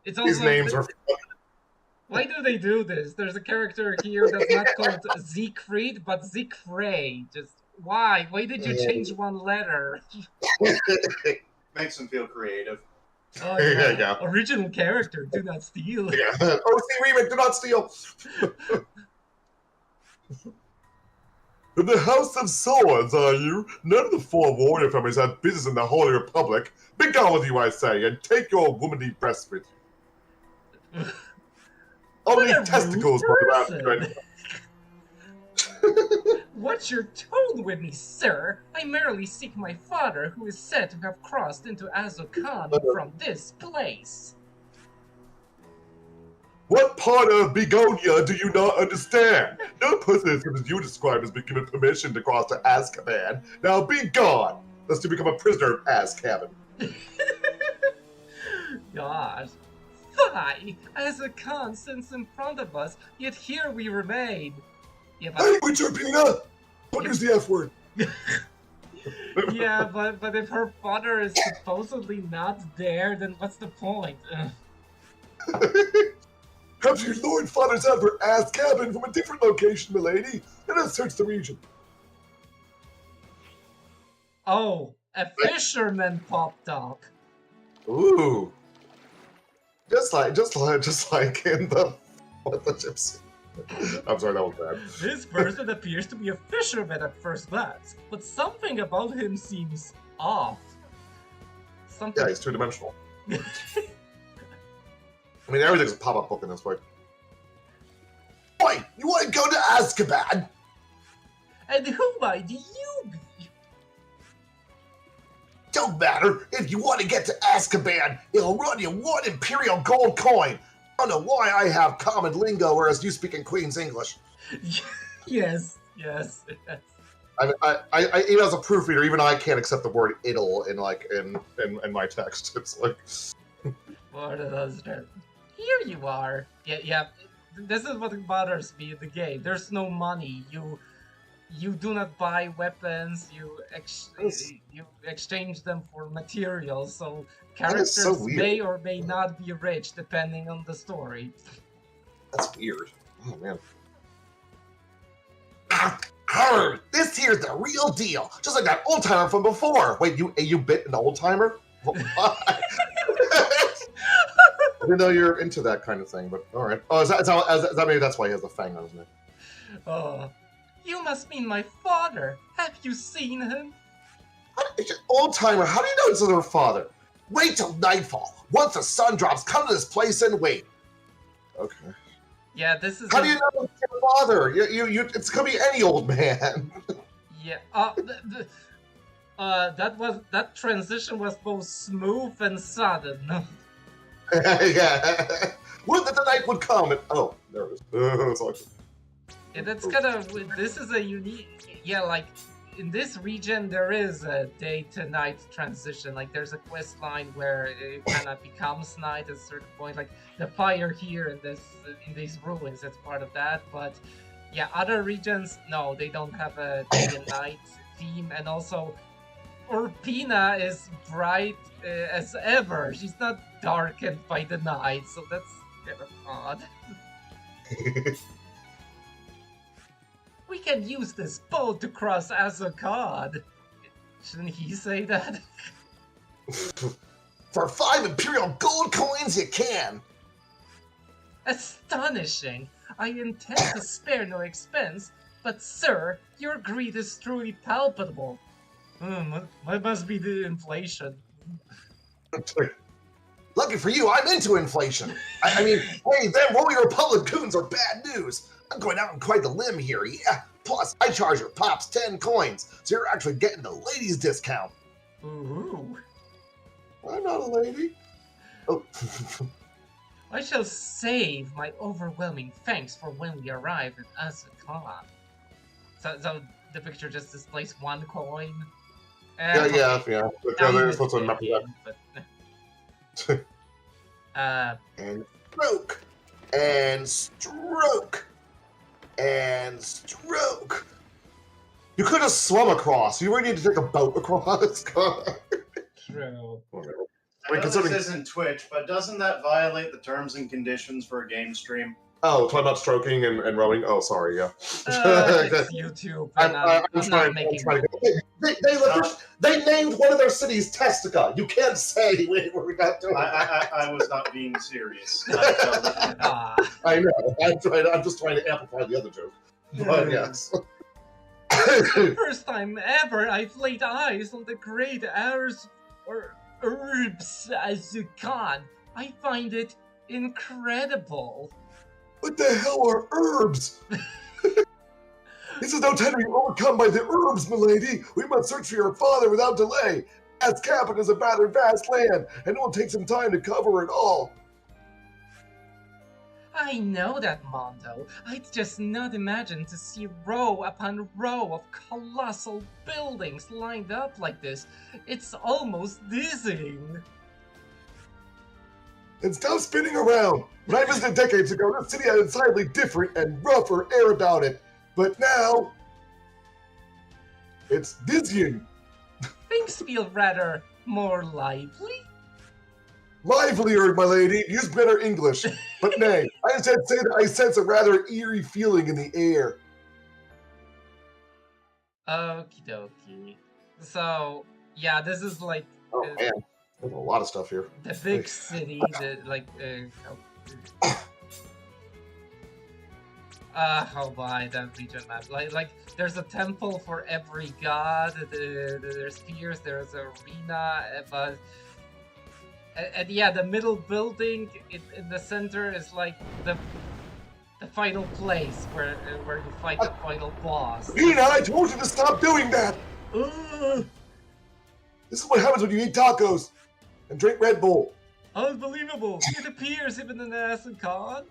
S2: It's also...
S1: These names are...
S2: Why do they do this? There's a character here that's not called Siegfried, but Siegfried. Just why? Why did you change one letter?
S3: Makes them feel creative.
S2: Oh, yeah. Original character, do not steal.
S1: Yeah. OC remake, do not steal. In the House of Swords, are you? None of the 4 warrior families have business in the Holy Republic. Begone with you, I say, and take your womanly breast with you. Only testicles were around.
S2: What's your tone with me, sir? I merely seek my father, who is said to have crossed into SaGa from this place.
S1: What part of Begonia do you not understand? No person as you describe has been given permission to cross to Azkaban. Now be gone, lest you become a prisoner of Azkaban.
S2: Gosh. Fie! As a Khan sits in front of us, yet here we remain. Yeah,
S1: Language, Urpina! What is the F word?
S2: yeah, but if her father is supposedly not there, then what's the point?
S1: Have your Lord Father's out for Azkaban from a different location, milady? Let us search the region.
S2: Oh, a fisherman popped up.
S1: Ooh. Just like in the gypsy. I'm sorry, that was bad.
S2: This person appears to be a fisherman at first glance, but something about him seems off. Something.
S1: Yeah, he's two-dimensional. I mean, everything's a pop-up book in this way. Wait, you want to go to Azkaban?
S2: And who might you be?
S1: Don't matter. If you want to get to Azkaban, it'll run you 1 Imperial gold coin. I don't know why I have common lingo, whereas you speak in Queen's English.
S2: Yes.
S1: I even as a proofreader, even I can't accept the word "it'll" in my text. It's like
S2: What are those terms? Here you are. Yeah. This is what bothers me in the game. There's no money. You do not buy weapons. You exchange them for materials. So characters
S1: so weird.
S2: may or may not be rich depending on the story.
S1: That's weird. Oh man. This here's the real deal, just like that old timer from before. Wait, you bit an old timer? I didn't know you're into that kind of thing, but all right. Oh, is that maybe that's why he has the fang on his neck?
S2: Oh, you must mean my father. Have you seen him?
S1: Old timer, how do you know it's her father? Wait till nightfall. Once the sun drops, come to this place and wait. Okay.
S2: Yeah, this is.
S1: How do you know it's your father? It's gonna be any old man.
S2: Yeah. That transition was both smooth and sudden.
S1: Yeah. Would that the night would come and there it is. It's awesome.
S2: Yeah, that's kind of. This is a unique. Yeah, like in this region, there is a day to night transition. Like there's a quest line where it kind of becomes night at a certain point. Like the fire here in these ruins, that's part of that. But yeah, other regions, no, they don't have a day and night theme. And also, Urpina is bright as ever. She's not darkened by the night, so that's kind of odd. We can use this boat to cross as a god. Shouldn't he say that?
S1: For 5 Imperial gold coins, you can.
S2: Astonishing! I intend to spare no expense, but sir, your greed is truly palpable. What must be the inflation?
S1: Lucky for you, I'm into inflation. I mean, hey, them Royal Republic goons are bad news. I'm going out on quite the limb here, yeah. Plus, I charge your pops 10 coins, so you're actually getting the ladies' discount.
S2: Ooh.
S1: I'm not a lady. Oh.
S2: I shall save my overwhelming thanks for when we arrive at Azkaban. So the picture just displays 1 coin?
S1: Yeah. There's what's on and stroke. And stroke. And stroke. You could have swum across. You really need to take a boat across.
S2: True.
S1: Whatever.
S3: I know this isn't Twitch, but doesn't that violate the terms and conditions for a game stream?
S1: Oh, talking about stroking and rowing? Oh, sorry, yeah.
S2: It's YouTube, and I'm not making
S1: They named one of their cities Testica. You can't say we're not doing that.
S3: I was not being serious.
S1: I know. I'm just trying to amplify the other joke. But yes.
S2: First time ever I've laid eyes on the great herbs as you can. I find it incredible.
S1: What the hell are herbs? This is no time to be overcome by the herbs, milady. We must search for your father without delay. Azkaban is a rather vast land, and it will take some time to cover it all.
S2: I know that, Mondo. I'd just not imagine to see row upon row of colossal buildings lined up like this. It's almost dizzying.
S1: And stop spinning around. When I visited decades ago, the city had a decidedly different and rougher air about it. But now, it's dizzying.
S2: Things feel rather more lively.
S1: Livelier, my lady. Use better English. But nay, I instead say that I sense a rather eerie feeling in the air.
S2: Okie dokie. So, yeah, this is like
S1: Oh man, there's a lot of stuff here.
S2: the big city, oh my, that region map. Like, there's a temple for every god. There's piers. There's Urpina, but and yeah, the middle building in the center is like the final place where you fight the final boss.
S1: Urpina, I told you to stop doing that.
S2: Ugh,
S1: This is what happens when you eat tacos and drink Red Bull.
S2: unbelievable! It appears even in Acid Con.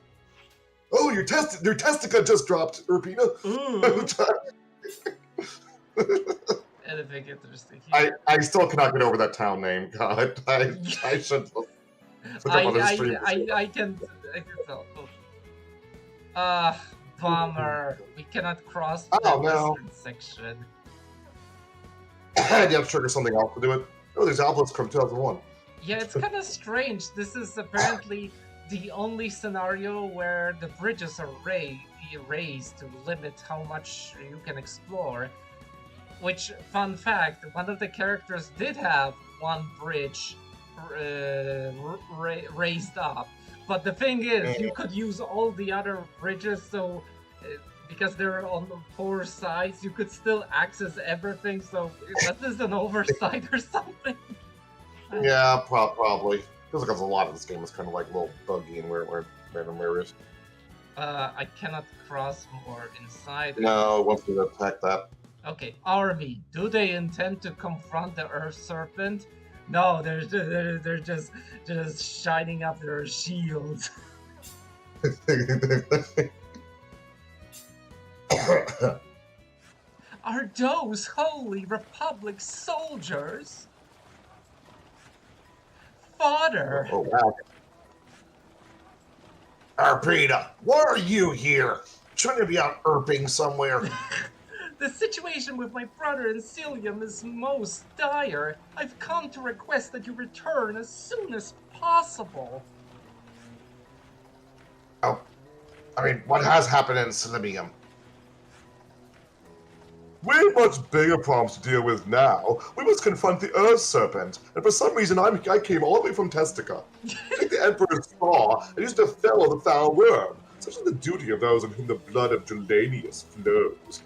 S1: Oh, your testica just dropped, Urpina.
S2: Ooh. Anything interesting here?
S1: I still cannot get over that town name. God, I should look up on the stream.
S2: I can tell. Bummer. We cannot cross the
S1: Oh, no.
S2: western section.
S1: You have to trigger something else to do it. Oh, there's Obelisk from 2001.
S2: Yeah, it's kind of strange. This is apparently the only scenario where the bridges are raised to limit how much you can explore. Which, fun fact, one of the characters did have one bridge raised up. But the thing is, you could use all the other bridges, so because they're on the 4 sides, you could still access everything, so was this an oversight or something?
S1: Yeah, probably. Feels like a lot of this game is kind of like a little buggy in where random areas.
S2: I cannot cross more inside.
S1: No, it wants me to attack that.
S2: Okay, Army, do they intend to confront the Earth Serpent? No, they're just shining up their shields. Are those Holy Republic soldiers? Father!
S1: Oh, wow. Urpina, why are you here? Shouldn't you be out Urping somewhere?
S2: The situation with my brother and Cilium is most dire. I've come to request that you return as soon as possible.
S1: Oh, I mean, what has happened in Selimium? We have much bigger problems to deal with now. We must confront the Earth Serpent, and for some reason I came all the way from Testica. Take the Emperor's Claw and used to fell the foul worm. Such is the duty of those in whom the blood of Julanius flows.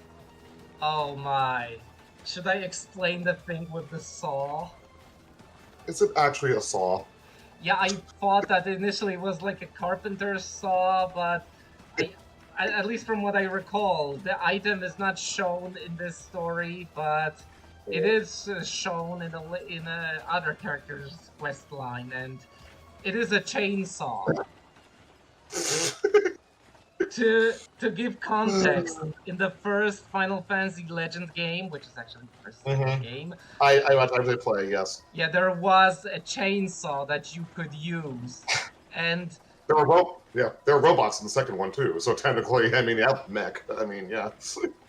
S2: Oh my. Should I explain the thing with the saw?
S1: Is it actually a saw?
S2: Yeah, I thought that initially it was like a carpenter's saw, but at least from what I recall, the item is not shown in this story, but it is shown in a other character's quest line, and it is a chainsaw. To give context, in the first Final Fantasy Legend game, which is actually the first game,
S1: I actually play, yes.
S2: yeah, there was a chainsaw that you could use, and
S1: There were robots in the second one too. So technically, I mean, yeah, mech. I mean, yeah.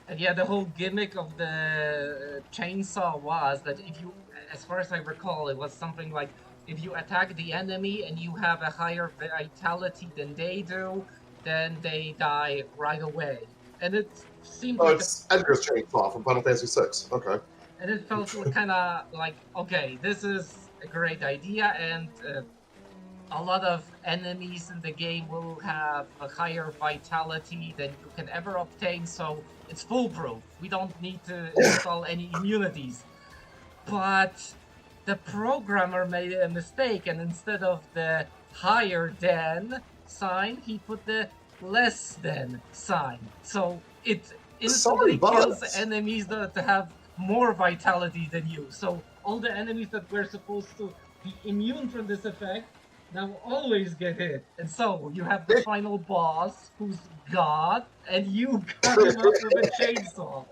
S2: and yeah, the whole gimmick of the chainsaw was that if you, as far as I recall, it was something like if you attack the enemy and you have a higher vitality than they do, then they die right away. And it seemed like
S1: It's Edgar's chainsaw from Final Fantasy VI. Okay.
S2: and it felt kind of like, okay, this is a great idea, and a lot of enemies in the game will have a higher vitality than you can ever obtain, so it's foolproof. We don't need to install any immunities. But the programmer made a mistake, and instead of the higher than sign, he put the less than sign. So it instantly kills enemies that have more vitality than you. So all the enemies that were supposed to be immune from this effect Now always get hit. And so you have the final boss, who's God, and you cut him up with a chainsaw.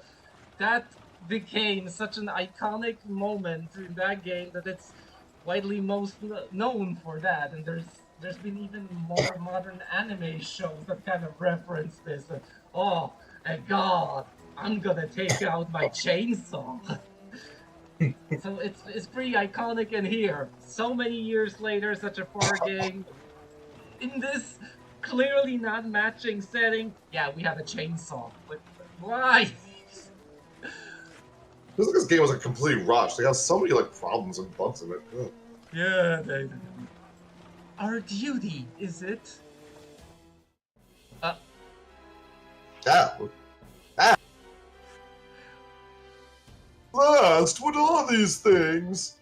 S2: That became such an iconic moment in that game that it's widely most known for that. And there's been even more modern anime shows that kind of reference this. Oh, and God, I'm gonna take out my chainsaw. So it's pretty iconic in here. So many years later, such a far game. In this clearly not matching setting, yeah, we have a chainsaw. But why?
S1: This game was a complete rush. They got so many like problems and bugs in it. Ugh.
S2: Yeah, our duty, is it?
S1: Last, what are these things?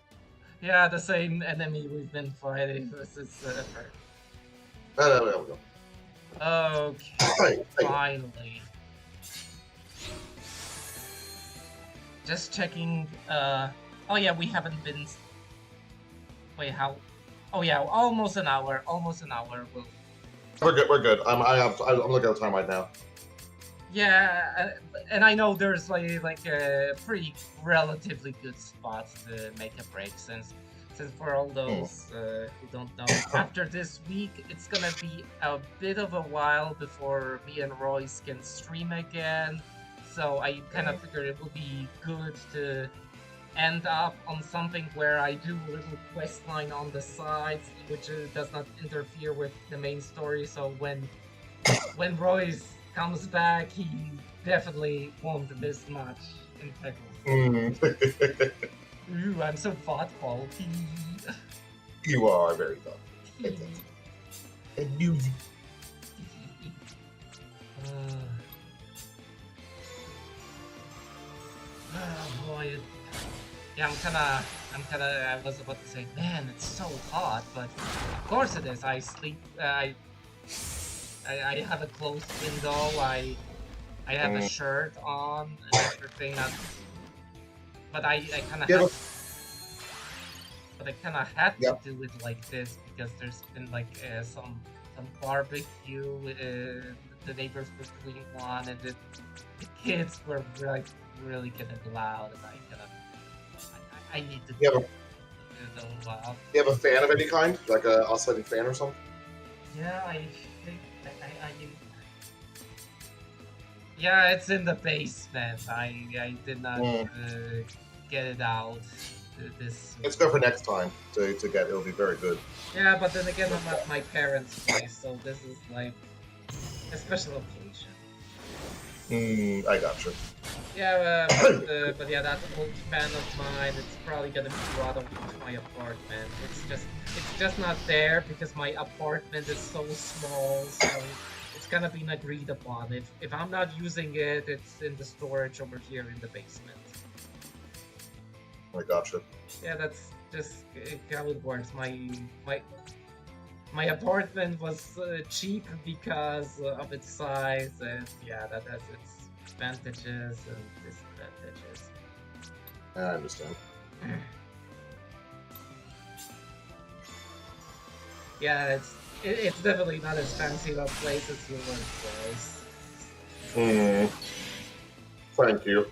S2: Yeah, the same enemy we've been fighting. This is
S1: There we go.
S2: okay. Finally. Just checking. Oh yeah, we haven't been. Wait, how? Oh yeah, almost an hour. Almost an hour.
S1: We're good. We're good. I'm looking at the time right now.
S2: Yeah, and I know there's like a pretty relatively good spot to make a break since for all those who don't know, after this week it's gonna be a bit of a while before me and Royce can stream again. So I kind of figured it would be good to end up on something where I do a little quest line on the sides, which does not interfere with the main story. So when Royce comes back, he definitely won't miss much in pickles. Ooh, I'm so thoughtful.
S1: You are very thoughtful. And you.
S2: Oh boy. Yeah, I was about to say, man, it's so hot, but of course it is. I sleep, I have a closed window, I have a shirt on and everything, but I kind of had to do it like this because there's been like some barbecue, the neighbors were doing one, and the kids were like really getting loud, and I need to
S1: You have a
S2: do
S1: fan of any kind, like a oscillating fan or something?
S2: Yeah, I think yeah, it's in the basement. I did not get it out.
S1: It's good for next time to get. It'll be very good.
S2: Yeah, but then again, I'm at my parents' place, so this is like a special occasion.
S1: I gotcha.
S2: Yeah, but yeah, that old fan of mine, it's probably gonna be brought over to my apartment. It's just not there because my apartment is so small, so it's gonna be agreed upon. If I'm not using it, it's in the storage over here in the basement.
S1: I gotcha.
S2: Yeah, that's just how it works. My apartment was cheap because of its size, and yeah, that has its advantages and disadvantages.
S1: I understand.
S2: Yeah, it's definitely not as fancy of a place as yours was.
S1: Thank you.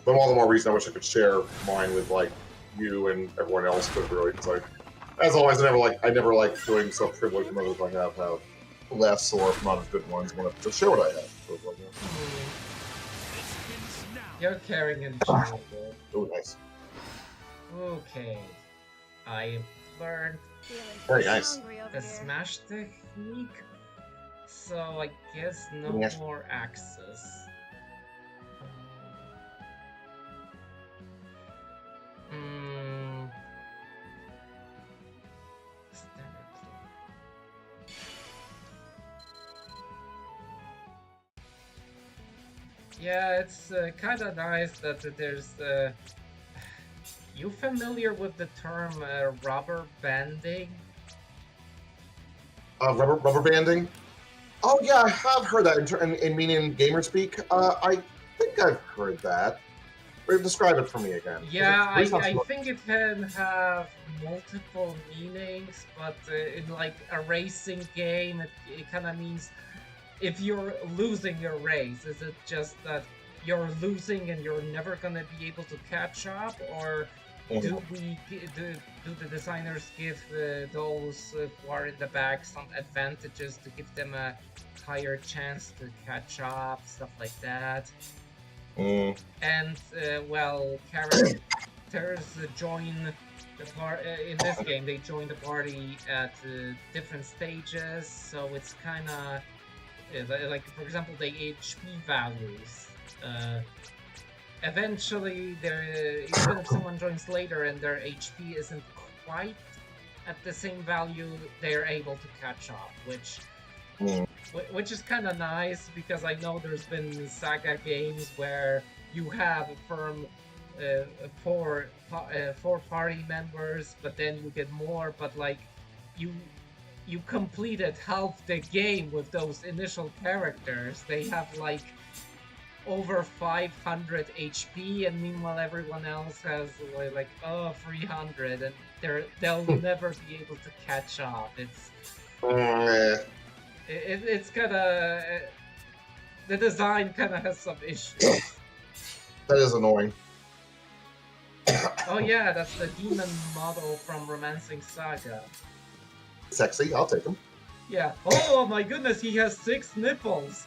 S1: But all the more reason I wish I could share mine with like you and everyone else, but really, it's like, as always, I never like doing so privileged mothers like I have less or not as good ones. I want to share what I have. So it's like,
S2: You're caring and charitable.
S1: oh, nice.
S2: Okay, I learned
S1: Very nice.
S2: the smash technique, so I guess no more axes. Standard club. Yeah, it's kind of nice that there's. You familiar with the term rubber banding?
S1: Rubber banding? Oh yeah, I have heard that in meaning gamer speak. I think I've heard that. Describe it for me again.
S2: Yeah,
S1: It's not
S2: I
S1: so-
S2: think it can have multiple meanings, but in like a racing game, it kind of means if you're losing your race, is it just that you're losing and you're never gonna be able to catch up, or do the designers give those who are in the back some advantages to give them a higher chance to catch up, stuff like that?
S1: Mm.
S2: And well, characters join the in this game. They join the party at different stages, so it's kind of like, for example, the HP values. Eventually, even if someone joins later and their HP isn't quite at the same value, they're able to catch up, which is kind of nice, because I know there's been SaGa games where you have a firm four party members, but then you get more, but like you completed half the game with those initial characters. They have like over 500 HP, and meanwhile everyone else has like 300, and they'll never be able to catch up. It's kind of the design kind of has some issues.
S1: That is annoying.
S2: Oh yeah, that's the demon model from Romancing SaGa.
S1: Sexy, I'll take him.
S2: Yeah. Oh my goodness, he has 6 nipples.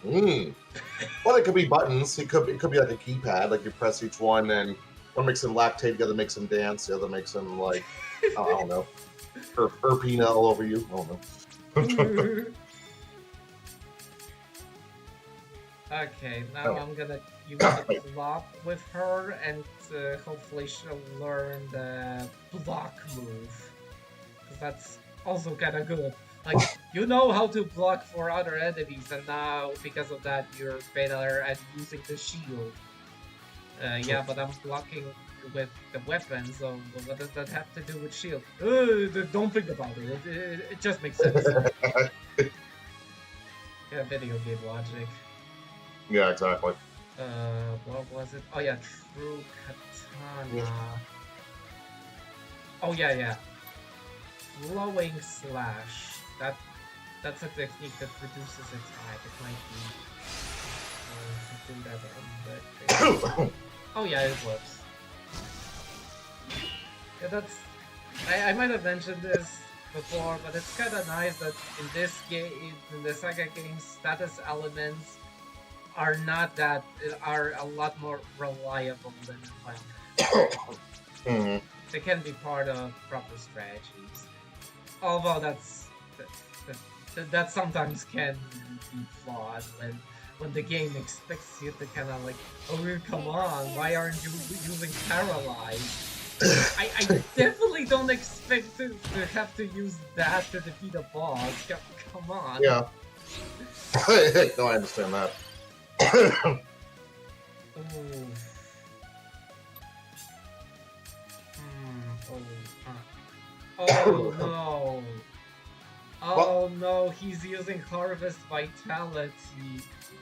S1: Well, it could be buttons. It could be like a keypad. Like you press each one, and one makes him lactate, the other makes him dance, the other makes him like I don't know, Urpina all over you. I don't know.
S2: Okay, now I'm gonna use the block with her, and hopefully she'll learn the block move, because that's also kind of good. Like, you know how to block for other enemies, and now, because of that, you're better at using the shield. Yeah, but I'm blocking with the weapon, so what does that have to do with shield? Don't think about it. It just makes sense. Yeah, video game logic.
S1: Yeah, exactly.
S2: What was it? Oh yeah, True Katana. Oh yeah. Flowing Slash. That's a technique that reduces attack. It might be do that on the Oh yeah, it works. Yeah, that's. I might have mentioned this before, but it's kind of nice that in this game, in the SaGa games, status elements are a lot more reliable than in Final. They can be part of proper strategies, although that sometimes can be flawed when the game expects you to kind of like, oh come on, why aren't you using Paralyze? I definitely don't expect to have to use that to defeat a boss. Come on.
S1: Yeah. No, I understand that.
S2: Oh no. Oh no, he's using Harvest Vitality.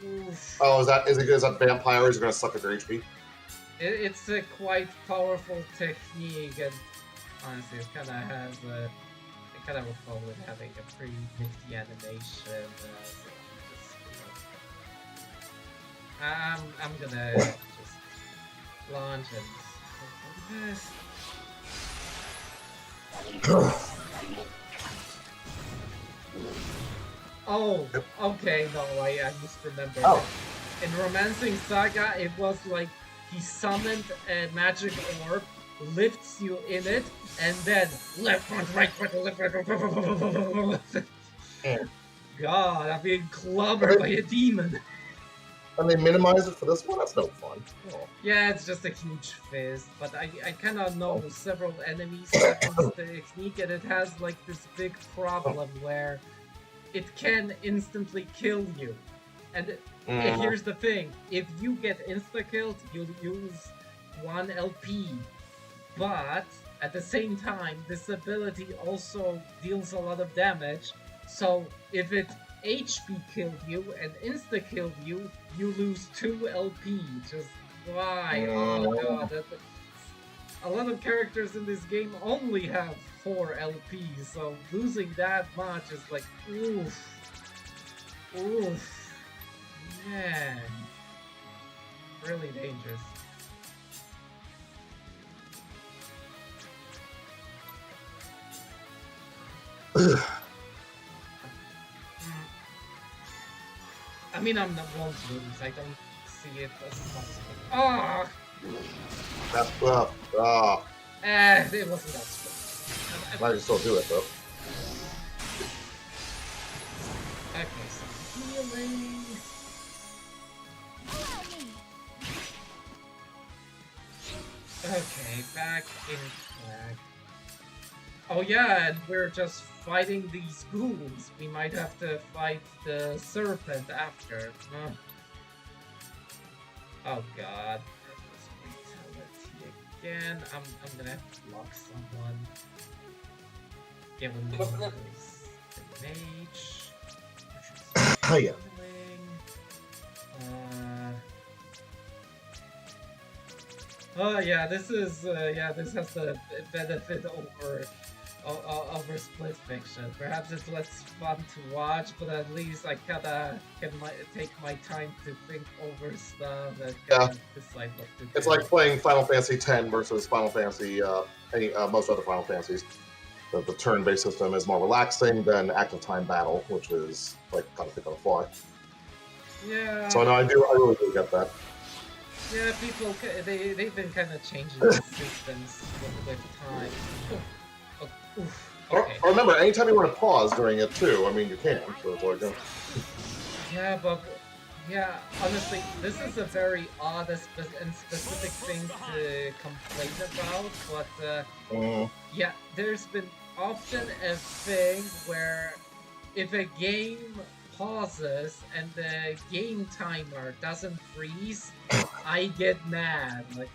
S2: Oof.
S1: Oh, is that vampires are gonna suck at their HP?
S2: It's a quite powerful technique, and honestly, it kind of has a. I kind of recall it having a pretty nifty animation. I'm gonna just launch and this. Oh, okay, no, I misremembered.
S1: Oh.
S2: In Romancing SaGa, it was like he summoned a magic orb, lifts you in it, and then left front, right front, left front. God, I'm being clobbered by a demon.
S1: And they minimize it for this one? That's no fun. Oh.
S2: Yeah, it's just a huge fist, but I kind of know several enemies that use the technique, and it has like this big problem where it can instantly kill you. And here's the thing, if you get insta-killed, you'll use 1 LP. But, at the same time, this ability also deals a lot of damage. So, if it HP killed you and insta-killed you, you lose 2 LP. Just Why? Oh god, a lot of characters in this game only have 4 LPs, so losing that much is like, oof. Oof. Man. Really dangerous. I mean, I'm not won't lose. I don't see it as possible. Ah!
S1: That's rough. Ah,
S2: It wasn't that strong.
S1: I can still do it though.
S2: Okay, so healing. Okay, back in track. Oh yeah, and we're just fighting these ghouls. We might have to fight the serpent after. Oh god. Brutality again. I'm gonna have to block someone. Given the mage.
S1: Oh yeah.
S2: Oh yeah, this is this has the benefit over split fiction. Perhaps it's less fun to watch, but at least I kinda can take my time to think over stuff and decide what to do.
S1: It's like playing Final Fantasy X versus Final Fantasy most other Final Fantasies. The turn-based system is more relaxing than active time battle, which is like kind of pick on the fly.
S2: Yeah.
S1: So no, I really do get that.
S2: Yeah, people they've been kind of changing the systems with time. Okay.
S1: Or remember, anytime you want to pause during it too, I mean you can. So it's like,
S2: Yeah, but yeah, honestly, this is a very odd and specific thing to complain about. But yeah, there's been often a thing where if a game pauses and the game timer doesn't freeze, I get mad. Like,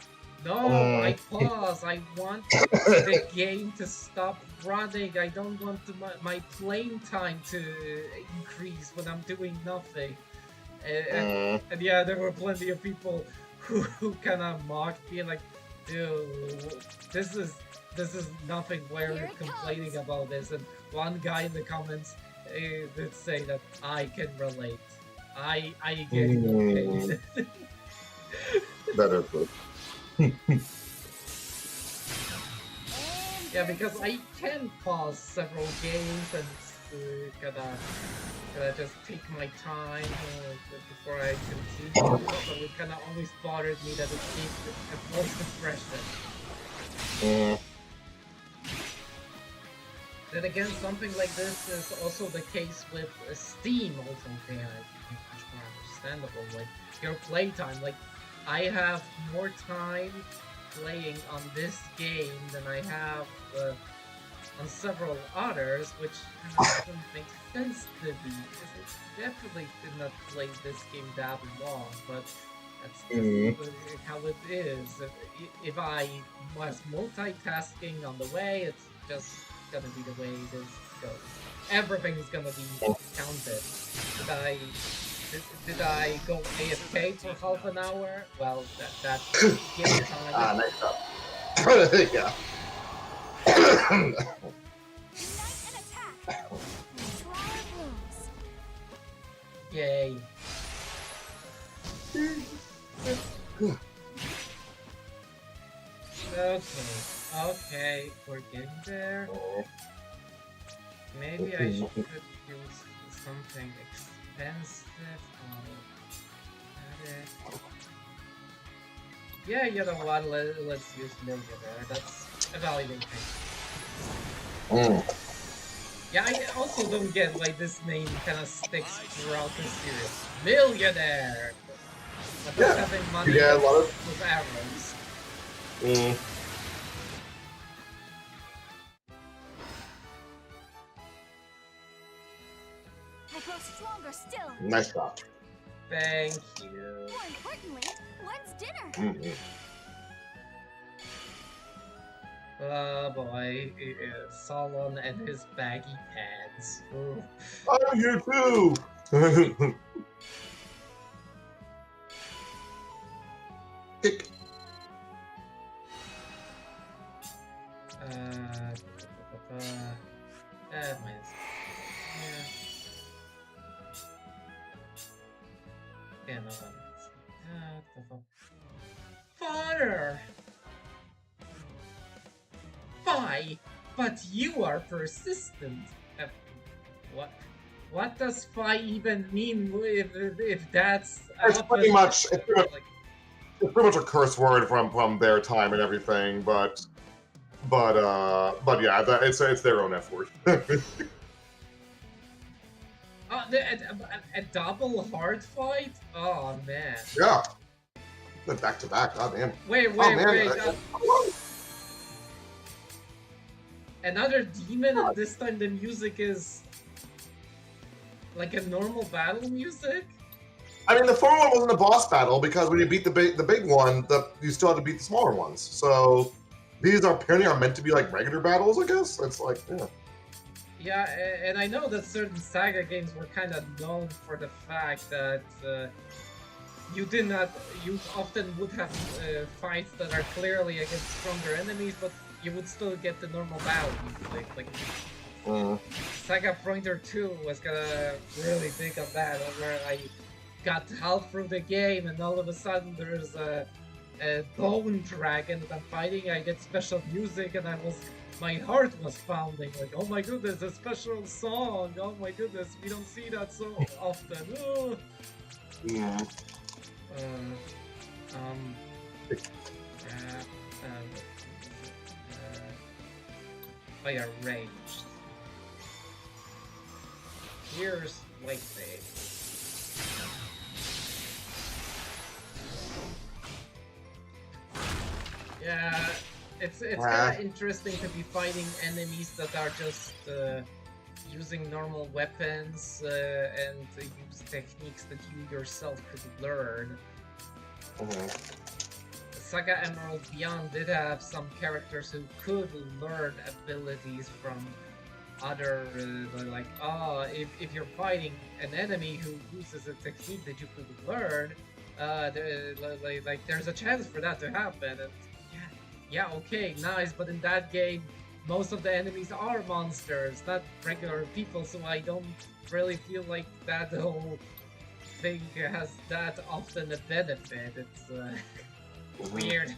S2: no, I pause. I want the game to stop running. I don't want my playing time to increase when I'm doing nothing. And yeah, there were plenty of people who kind of mocked me, like, dude, this is nothing worth complaining about this. And one guy in the comments did say that I can relate. I get it.
S1: that is good.
S2: Yeah, because I can pause several games and kinda just take my time before I continue. So it kinda always bothered me that it needs a forced expression. Then again, something like this is also the case with Steam. Also, they are much more understandable. Like your playtime, like I have more time playing on this game than I have on several others, which doesn't make sense to me, because I definitely did not play this game that long, but that's just how it is. If I was multitasking on the way, it's just gonna be the way it is goes. Everything's gonna be counted. Did I go AFK for half an hour? Well, that's game time.
S1: Nice job. Yeah.
S4: Unite and attack. Flower blooms.
S2: Yay. Okay, we're getting there. Maybe I should use something expensive. Yeah, you know what? Let's use Millionaire. That's a valuable thing. Yeah, I also don't get why this name kind of sticks throughout the series. Millionaire! But
S1: Yeah,
S2: having money
S1: you get a lot
S2: with arrows.
S4: I grow stronger still.
S1: Nice job.
S2: Thank you.
S4: More importantly, when's dinner?
S2: Oh boy, Solon and his baggy pants. Ooh.
S1: I'm here too. Kick.
S2: Minus. Yeah, no, Father! Phi, but you are persistent. What? What does Phi even mean if that's
S1: It's pretty much
S2: opposite?
S1: it's pretty much a curse word from their time and everything, but yeah, it's their own F word.
S2: A double hard fight? Oh man.
S1: Yeah. Back to back, god damn.
S2: Wait,
S1: Oh, man.
S2: wait. Another demon, and this time the music is like a normal battle music?
S1: I mean, the former one wasn't a boss battle because when you beat the big one, you still had to beat the smaller ones. So these apparently are meant to be like regular battles, I guess. It's like, yeah.
S2: Yeah, and I know that certain SaGa games were kind of known for the fact that you often would have fights that are clearly against stronger enemies, but you would still get the normal battle music. Like SaGa Pointer 2 was kinda really big on that, where I got half through the game and all of a sudden there's a bone dragon that I'm fighting, I get special music and my heart was pounding, like, oh my goodness, a special song, oh my goodness, we don't see that so often. Oh.
S1: Yeah.
S2: Oh yeah, ranged. Here's lightning. Yeah, it's kind of interesting to be fighting enemies that are just using normal weapons and use techniques that you yourself could learn. SaGa Emerald Beyond did have some characters who could learn abilities from other, like, if you're fighting an enemy who uses a technique that you could learn, there's a chance for that to happen. And yeah, okay, nice, but in that game, most of the enemies are monsters, not regular people, so I don't really feel like that whole thing has that often a benefit. It's weird.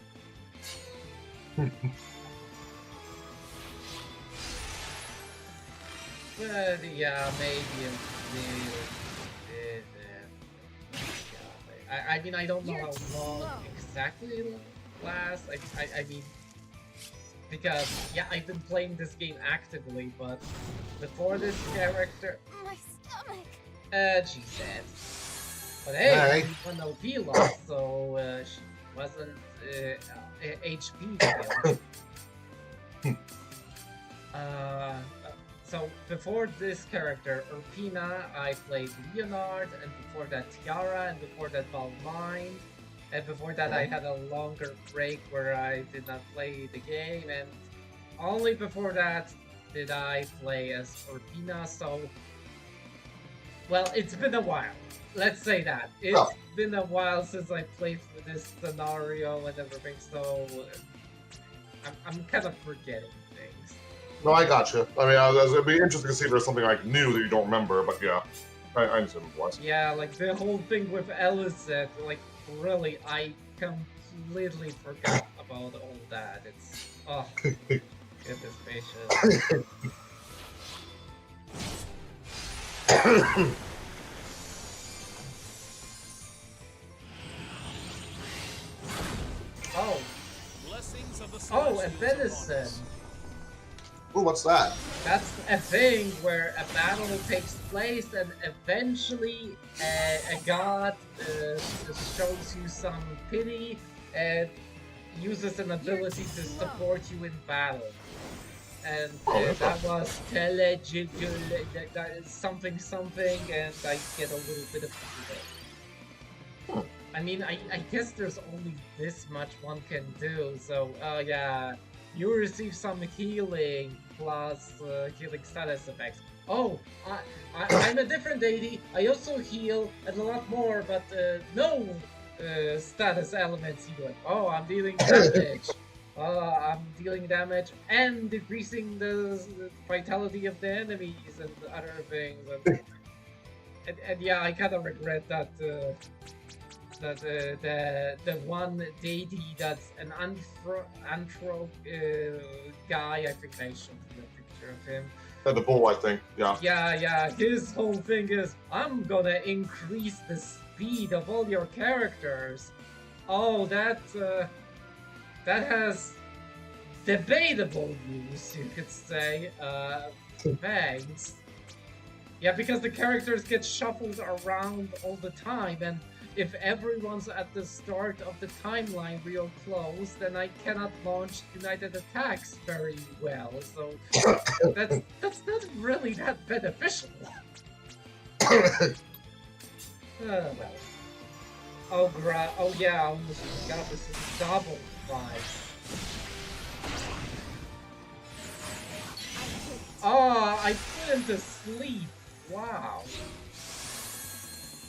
S2: But yeah, maybe a little bit. I mean, I don't know how long exactly it'll last. I mean, because yeah, I've been playing this game actively, but before this character,
S4: My stomach.
S2: she's dead. But hey, she won OP loss, so she wasn't HP killed. So before this character, Urpina, I played Leonard, and before that Tiara, and before that Valmine, and before that I had a longer break where I did not play the game, and only before that did I play as Urpina, so... Well, it's been a while. Let's say that. It's been a while since I played for this scenario and everything, so... I'm kind of forgetting things.
S1: No, I gotcha. I mean, it'd be interesting to see if there's something like new that you don't remember, but yeah, I understand what it was.
S2: Yeah, like the whole thing with Eliseth, like really, I completely forgot about all that. It's goodness gracious. Oh, and venison.
S1: Ooh, what's that?
S2: That's a thing where a battle takes place and eventually a god shows you some pity and uses an ability to support you in battle. And that was something something, and I get a little bit of it. I mean, I guess there's only this much one can do, so yeah. You receive some healing plus healing status effects. Oh, I'm a different deity. I also heal and a lot more, but no, status elements. You like, oh, I'm dealing damage. I'm dealing damage and decreasing the vitality of the enemies and other things. And yeah, I kind of regret that the one deity that's an anthrop guy. I think I showed you a picture of him.
S1: The bull, I think. Yeah.
S2: Yeah. His whole thing is, I'm gonna increase the speed of all your characters. Oh, that has debatable use, you could say. Thanks. Yeah, because the characters get shuffled around all the time, and if everyone's at the start of the timeline real close, then I cannot launch United Attacks very well. So that's not really that beneficial. Well. Oh yeah, I almost forgot this is double 5. Oh, I put him to sleep. Wow.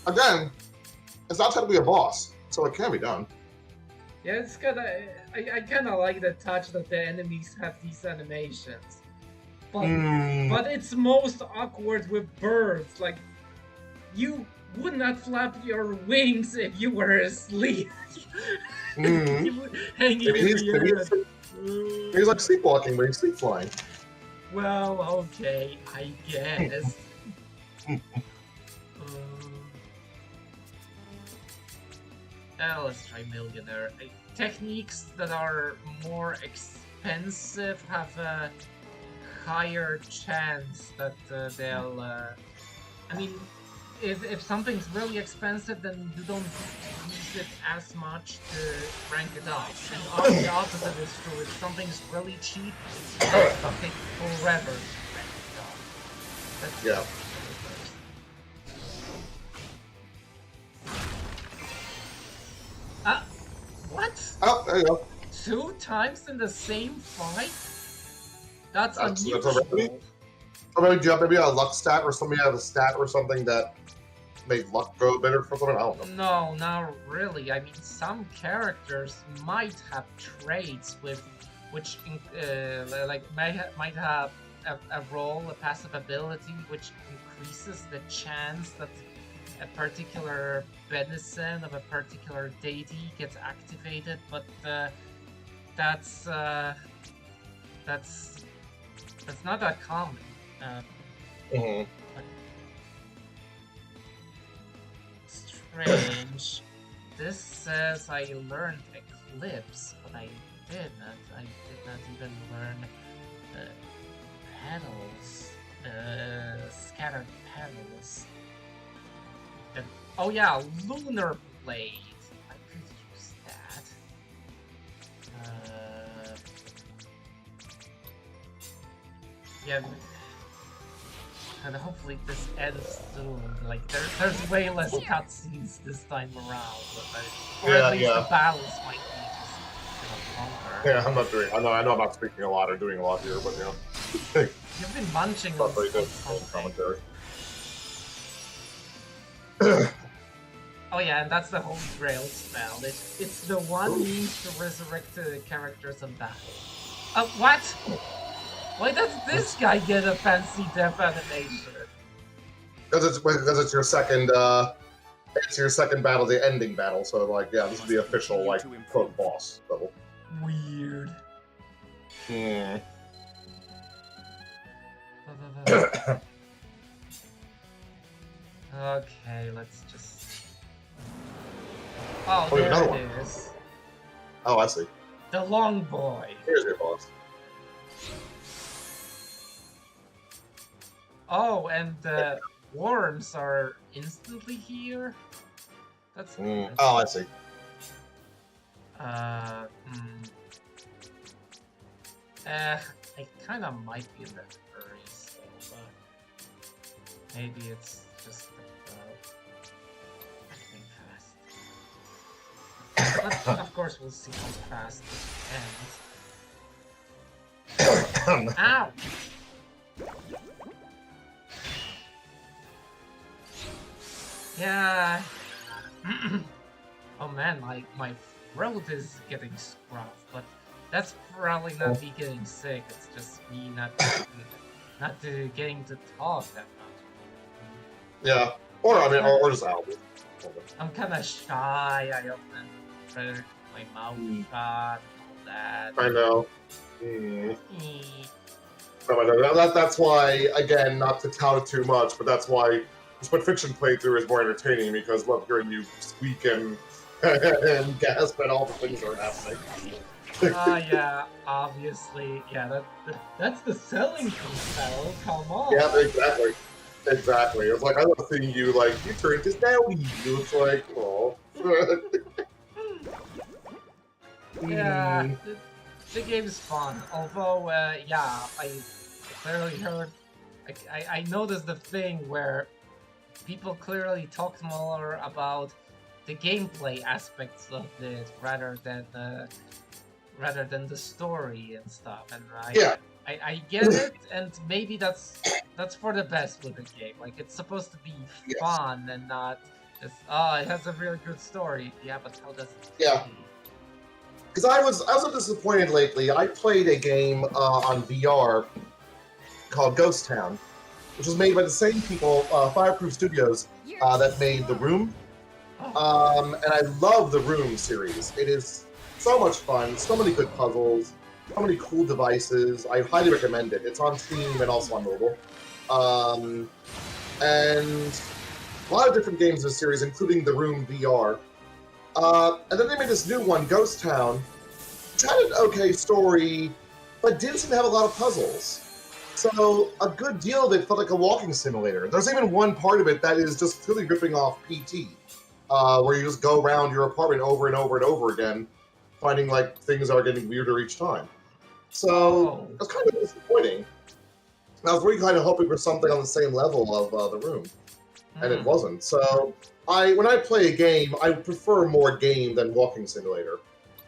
S1: Again, it's not technically a boss, so it can be done.
S2: Yeah, it's kinda... I kinda like the touch that the enemies have these animations. But it's most awkward with birds. Like, you would not flap your wings if you were asleep. You would hang in the air.
S1: He's like sleepwalking, but he's sleep flying.
S2: Well, okay, I guess. Let's try Millionaire. Techniques that are more expensive have a higher chance that they'll... I mean, if something's really expensive, then you don't use it as much to rank it up. And the opposite is true. If something's really cheap, it'll take forever to rank it up. That's
S1: yeah.
S2: What?
S1: Oh, there you go.
S2: 2 times in the same fight? That's
S1: unusual.
S2: unusual.
S1: Or maybe do you have maybe a luck stat, or somebody have a stat or something that made luck go better for someone? I don't know.
S2: No, not really. I mean, some characters might have traits with which like might have a role, a passive ability, which increases the chance that a particular benison of a particular deity gets activated, but that's not that common. Strange. This says I learned Eclipse, but I did not even learn petals, scattered petals. And, oh yeah, Lunar Blade. I could use that. Yeah, and hopefully this ends soon. Like there's way less cutscenes this time around, or at least the battles might be just longer.
S1: Yeah, I'm not doing. I know I'm not speaking a lot or doing a lot here, but you know.
S2: You've been munching
S1: Not
S2: on
S1: very good
S2: something.
S1: commentary.
S2: Oh yeah, and that's the Holy Grail spell. It's the one means to resurrect the characters of battle. What? Why does this guy get a fancy death animation?
S1: Because it's your second battle, the ending battle. So like, yeah, this is the official like quote boss level.
S2: Weird. Okay, let's just... Oh, there it is.
S1: Oh, I see.
S2: The Long Boy.
S1: Here's your boss.
S2: Oh, and the worms are instantly here? That's nice.
S1: Oh, I see.
S2: I kind of might be in that hurry, so, but maybe it's just I think fast. But of course, we'll see how fast this ends. Ow! Yeah. Oh man, my throat is getting scruffed, but that's probably not me getting sick. It's just me not getting to talk that much.
S1: Yeah. Or I mean, or just out.
S2: I'm kind of shy. I often try to keep my mouth shut and all that.
S1: I know. That's why, again, not to tout it too much, but that's why the Split Fiction playthrough is more entertaining because love hearing you squeak and gasp at all the things that are happening.
S2: Yeah, obviously. Yeah, that's the selling Farel. Come on.
S1: Yeah, exactly. Exactly. It's like I love seeing you like you turn to Snowy. It's like, oh.
S2: Yeah, the game is fun. Although, yeah, I clearly heard. I noticed the thing where people clearly talked more about the gameplay aspects of this rather than the story and stuff. And I get it, and maybe that's for the best with the game. Like, it's supposed to be fun and not just, oh, it has a really good story. Yeah, but how does it?
S1: Yeah. Because I was disappointed lately. I played a game on VR called Ghost Town, which was made by the same people, Fireproof Studios, that made The Room. And I love The Room series. It is so much fun, so many good puzzles, so many cool devices. I highly recommend it. It's on Steam and also on mobile. And a lot of different games in the series, including The Room VR. And then they made this new one, Ghost Town, which had an okay story, but didn't seem to have a lot of puzzles. So a good deal of it felt like a walking simulator. There's even one part of it that is just really ripping off PT, where you just go around your apartment over and over and over again, finding like things are getting weirder each time. So it was kind of disappointing. I was really kind of hoping for something on the same level of The Room, and it wasn't. So when I play a game, I prefer more game than walking simulator.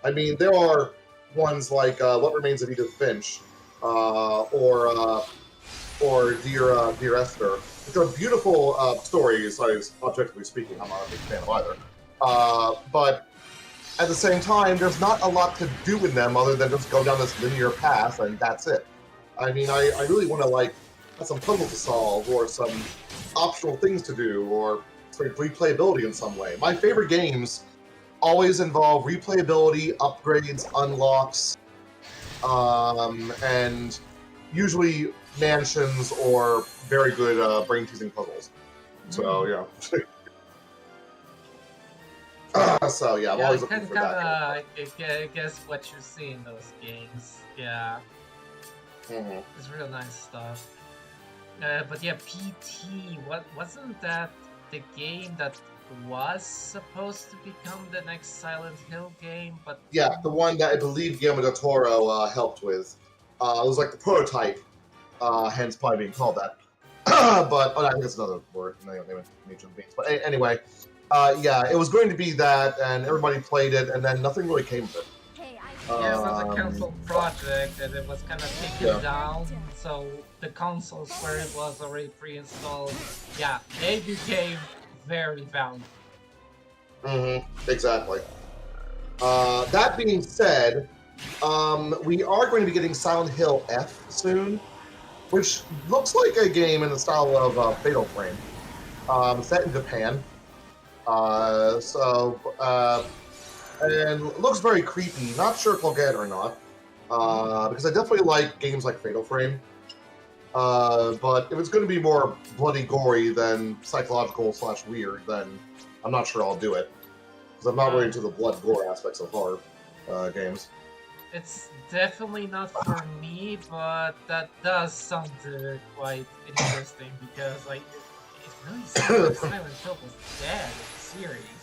S1: I mean, there are ones like What Remains of Edith Finch, or Dear Esther, which are beautiful stories. Objectively speaking, I'm not a big fan of either. But at the same time, there's not a lot to do in them other than just go down this linear path, and that's it. I mean, I really want to have some puzzles to solve, or some optional things to do, or replayability in some way. My favorite games always involve replayability, upgrades, unlocks, and usually mansions or very good brain-teasing puzzles. So yeah. So yeah, I'm always looking for that.
S2: I guess what you see in those games, yeah, it's real nice stuff. But yeah, PT, wasn't that the game that was supposed to become the next Silent Hill game? But
S1: yeah, the one that I believe Guillermo del Toro helped with. It was like the prototype, hence probably being called that. But I think that's another word. But anyway, yeah, it was going to be that, and everybody played it, and then nothing really came of it.
S2: Yeah, it was a cancelled project, and it was kind of taken down. So the consoles where it was already pre-installed, yeah, they became very valuable.
S1: Exactly. That being said, we are going to be getting Silent Hill F soon, which looks like a game in the style of Fatal Frame, set in Japan. And looks very creepy. Not sure if I'll get it or not, because I definitely like games like Fatal Frame. But if it's going to be more bloody gory than psychological / weird, then I'm not sure I'll do it. Because I'm not really into the blood gore aspects of horror games.
S2: It's definitely not for me, but that does sound quite interesting because it really sounds like Silent Hill was dead in the series.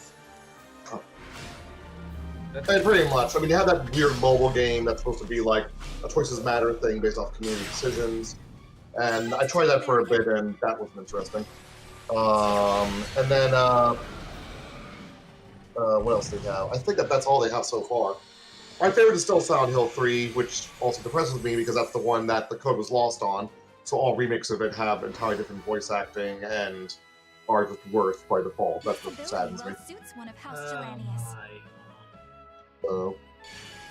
S1: Pretty much. I mean, you have that weird mobile game that's supposed to be like a Choices Matter thing based off community decisions. And I tried that for a bit, and that wasn't interesting. And then, what else do they have? I think that's all they have so far. My favorite is still Silent Hill 3, which also depresses me because that's the one that the code was lost on. So all remakes of it have entirely different voice acting and are just worse by default. That's
S4: This
S1: what
S4: ability
S1: saddens me.
S4: well suits one of House
S2: Oh
S4: Gelanius.
S2: my.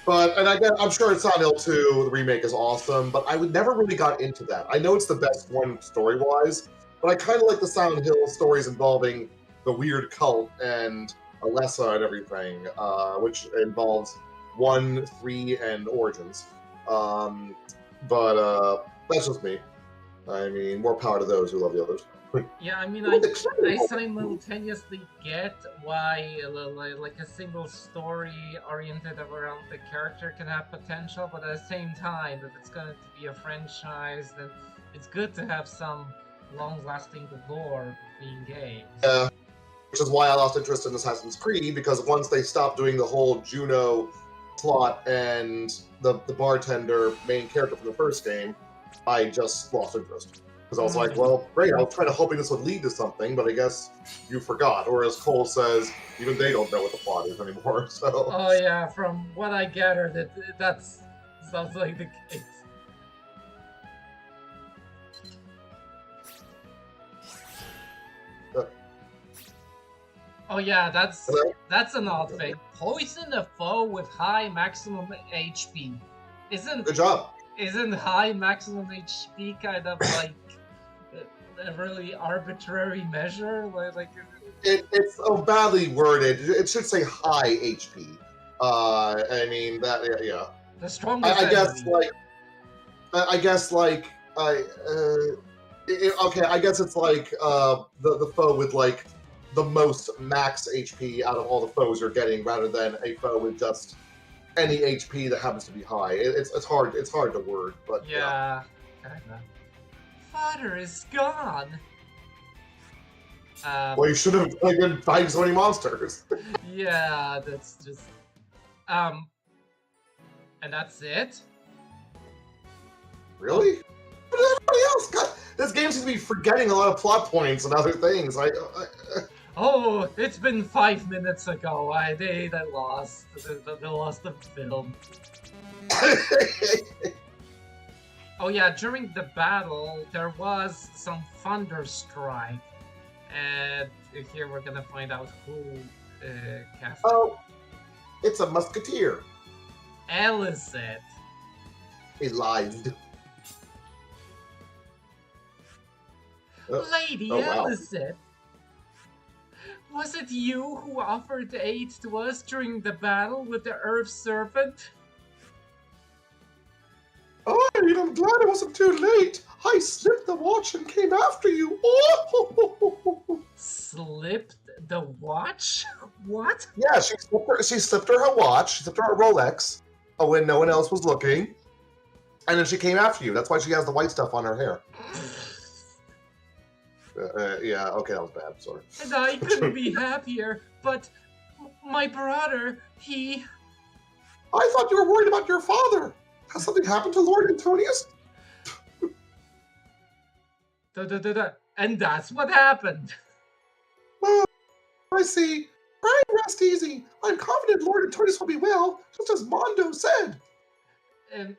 S1: But and again, I'm sure Silent Hill 2, the remake, is awesome, but I would never really got into that. I know it's the best one story-wise, but I kind of like the Silent Hill stories involving the weird cult and Alessa and everything, which involves 1, 3, and Origins. But that's just me. I mean, more power to those who love the others.
S2: Yeah, I mean, I simultaneously get why like a single story oriented around the character can have potential, but at the same time, if it's going to be a franchise, then it's good to have some long-lasting lore between games.
S1: Yeah, which is why I lost interest in Assassin's Creed, because once they stopped doing the whole Juno plot and the bartender main character from the first game, I just lost interest. Because I was like, well, great, I was kind of hoping this would lead to something, but I guess you forgot. Or as Cole says, even they don't know what the plot is anymore, so...
S2: Oh yeah, from what I gathered, that's sounds like the case. Oh yeah, that's an odd thing. Poison a foe with high maximum HP.
S1: Good job.
S2: Isn't high maximum HP kind of like a really arbitrary measure? Like
S1: It's so badly worded. It should say high HP. I mean, that, yeah.
S2: The strongest
S1: I guess,
S2: enemy.
S1: okay, I guess it's like the foe with like the most max HP out of all the foes you're getting, rather than a foe with just any HP that happens to be high. It's hard to word, but
S2: Yeah, kinda. Fodder is gone.
S1: Well, you should have been fighting so many monsters.
S2: Yeah, that's just and that's it.
S1: Really? But everybody else got this game seems to be forgetting a lot of plot points and other things.
S2: Oh, it's been 5 minutes ago. They lost. They lost the film. Oh yeah, during the battle there was some thunder strike, and here we're gonna find out who cast.
S1: Oh, it's a musketeer.
S2: Eliseth.
S1: He lied.
S2: Lady
S1: wow.
S2: Eliseth. Was it you who offered aid to us during the battle with the Earth Serpent?
S1: Oh, I'm glad it wasn't too late. I slipped the watch and came after you. Oh!
S2: Slipped the watch? What?
S1: Yeah, she slipped her watch. She slipped her Rolex when no one else was looking, and then she came after you. That's why she has the white stuff on her hair. Yeah, okay, that was bad. Sorry.
S2: And I couldn't be happier, but my brother, he...
S1: I thought you were worried about your father. Has something happened to Lord Antonius?
S2: And that's what happened.
S1: Oh, I see. Try and rest easy. I'm confident Lord Antonius will be well, just as Mondo said.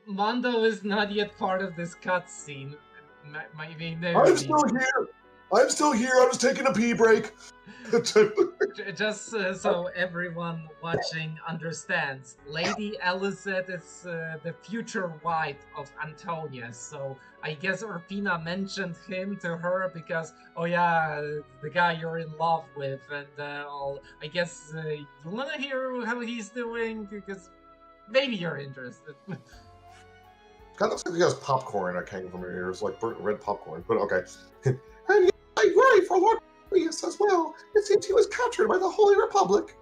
S2: Mondo is not yet part of this cutscene.
S1: I'm still here. I'm still here. I was taking a pee break.
S2: Just so everyone watching understands, Lady Eliseth is the future wife of Antonius. So I guess Urpina mentioned him to her because, oh yeah, the guy you're in love with, and all. I guess you wanna hear how he's doing because maybe you're interested.
S1: Kind of looks like he has popcorn that came from your ears, like burnt red popcorn. But okay. And yet I worry for Lord Antonius as well. It seems he was captured by the Holy Republic.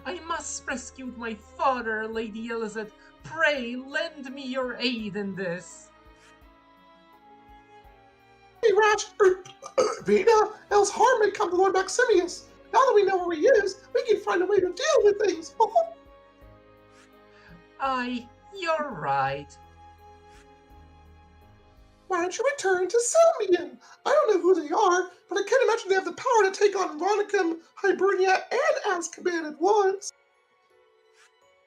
S2: I must rescue my father, Lady Eliseth. Pray, lend me your aid in this.
S1: Hey, Raj, Urpina, else harm may come to Lord Maximius. Now that we know where he is, we can find a way to deal with things.
S2: You're right.
S1: Why don't you return to Selmian? I don't know who they are, but I can't imagine they have the power to take on Ronicum, Hibernia, and Azkaban at once.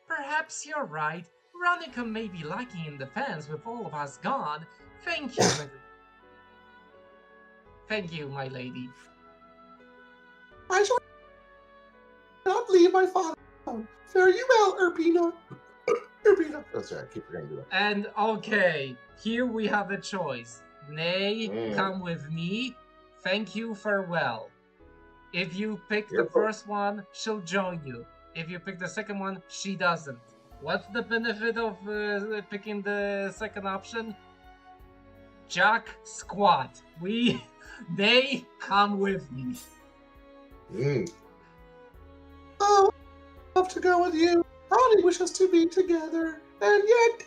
S2: Perhaps you're right. Ronica may be lacking in defense with all of us gone. Thank you. Thank you, my lady.
S1: I shall not leave my father alone. Fare you well, Urpina. Urpina. That's right, I keep forgetting to do that.
S2: And okay, here we have a choice. Nay,
S1: Mm.
S2: come with me. Thank you, farewell. If you pick the
S1: Yep.
S2: first one, she'll join you. If you pick the second one, she doesn't. What's the benefit of picking the second option? Jack squat. They come with me.
S1: Oh, I'd love to go with you. I only wish us to be together, and yet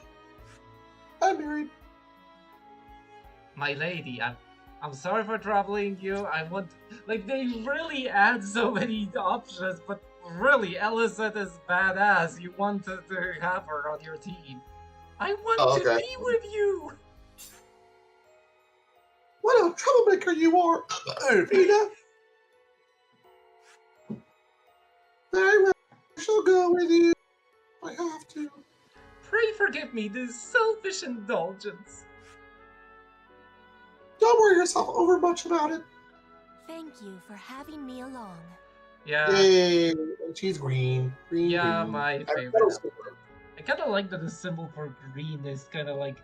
S1: I'm married.
S2: My lady, I'm sorry for troubling you. I want, like, they really add so many options, but really, Eliseth is badass. You want to have her on your team. I want to be with you.
S1: What a troublemaker you are, Urpina. Very well, I shall go with you. I have to.
S2: Pray forgive me this selfish indulgence.
S1: Don't worry yourself over much about it.
S4: Thank you for having me along.
S2: Yeah,
S1: Yay, she's green. Green,
S2: yeah,
S1: green.
S2: my favorite. I kind of like that the symbol for green is kind of like...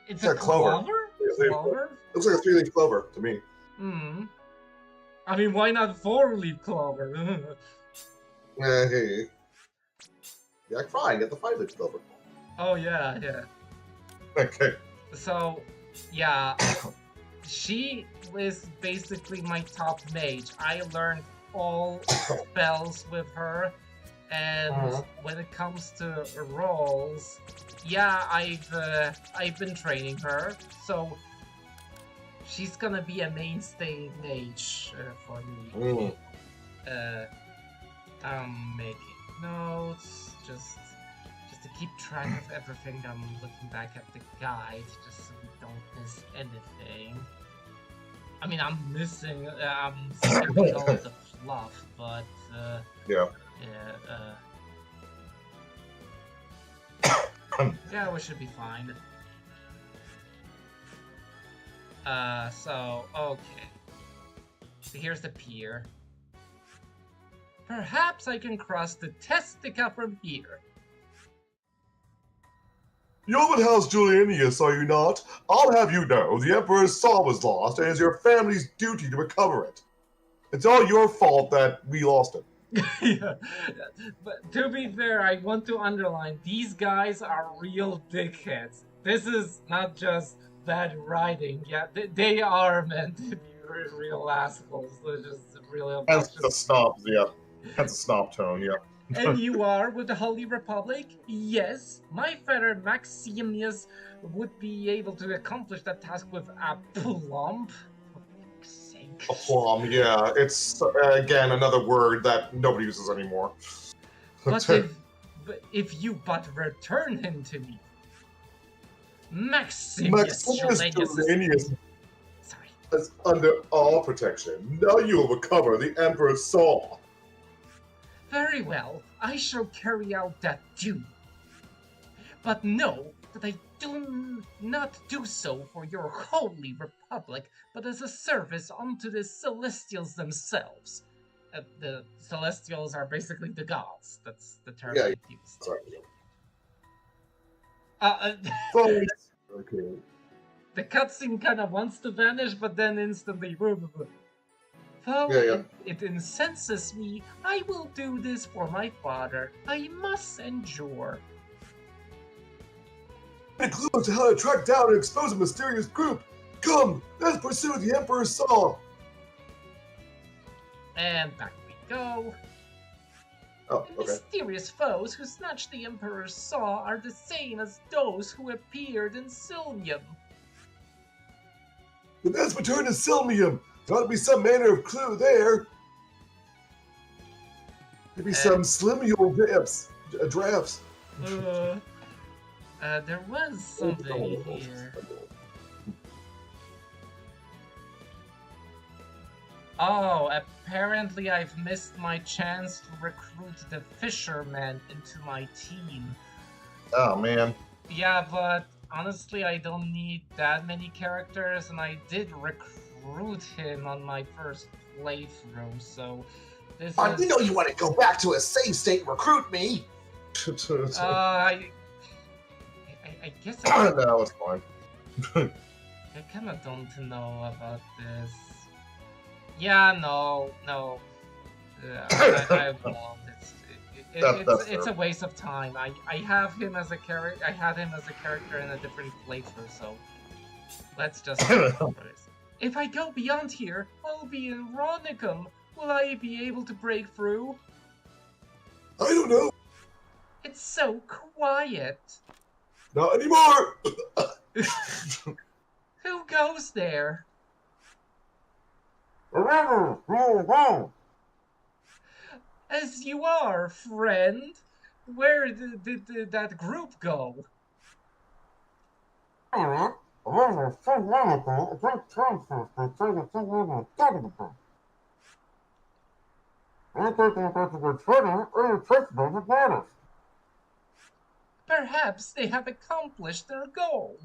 S2: It's a
S1: clover.
S2: Clover?
S1: Looks like a 3-leaf clover to me.
S2: Hmm. I mean, why not 4-leaf clover?
S1: Hey. Yeah, fine. Get the 5-leaf clover.
S2: Oh, yeah, yeah.
S1: Okay.
S2: So, yeah, she is basically my top mage. I learned all spells with her, and when it comes to rolls, yeah, I've been training her, so she's gonna be a mainstay mage for me. I'm making notes, just to keep track of everything. I'm looking back at the guide just so we don't miss anything. I mean, I'm skipping all of the fluff, but
S1: Yeah.
S2: yeah, we should be fine. So okay. So here's the pier. Perhaps I can cross the Testica from here.
S1: You're the House Julianius, are you not? I'll have you know, the Emperor's saw was lost, and it's your family's duty to recover it. It's all your fault that we lost it.
S2: Yeah. But to be fair, I want to underline, these guys are real dickheads. This is not just bad writing. Yeah, they are meant to be real assholes. They're just really obnoxious.
S1: That's the snobs, yeah. That's a snob tone, yeah.
S2: And you are with the Holy Republic? Yes, my father Maximus would be able to accomplish that task with aplomb. For fuck's sake.
S1: Aplomb, yeah. It's, again, another word that nobody uses anymore.
S2: But if you but return him to me. Maximus
S1: Julianius
S2: Sorry.
S1: is under our protection. Now you will recover the Emperor's saw.
S2: Very well, I shall carry out that duty. But know that I do not do so for your holy republic, but as a service unto the Celestials themselves. The Celestials are basically the gods. That's the term I use.
S1: Sorry. Okay.
S2: The cutscene kind of wants to vanish, but then instantly... Though it incenses me, I will do this for my father. I must endure.
S1: A clue to how to track down and expose a mysterious group. Come, let's pursue the Emperor's saw.
S2: And back we go.
S1: Oh,
S2: The
S1: okay.
S2: mysterious foes who snatched the Emperor's saw are the same as those who appeared in Silmium.
S1: Then let's return to Silmium. There ought to be some manner of clue there. Maybe some slimule drafts.
S2: There was something here. Oh, apparently I've missed my chance to recruit the fishermen into my team.
S1: Oh, man.
S2: Yeah, but honestly, I don't need that many characters, and I did recruit him on my first playthrough, so this is...
S6: You know you want to go back to a safe state and recruit me.
S2: I guess I
S1: No, it's fine.
S2: kind of don't know about this. Yeah, no. I won't. It's a waste of time. I have him as a character. I had him as a character in a different playthrough, so let's just If I go beyond here, I'll be in Ronicum. Will I be able to break through?
S6: I don't know.
S2: It's so quiet.
S6: Not anymore.
S2: Who goes there? As you are, friend. Where did that group go? Perhaps they have accomplished their goal.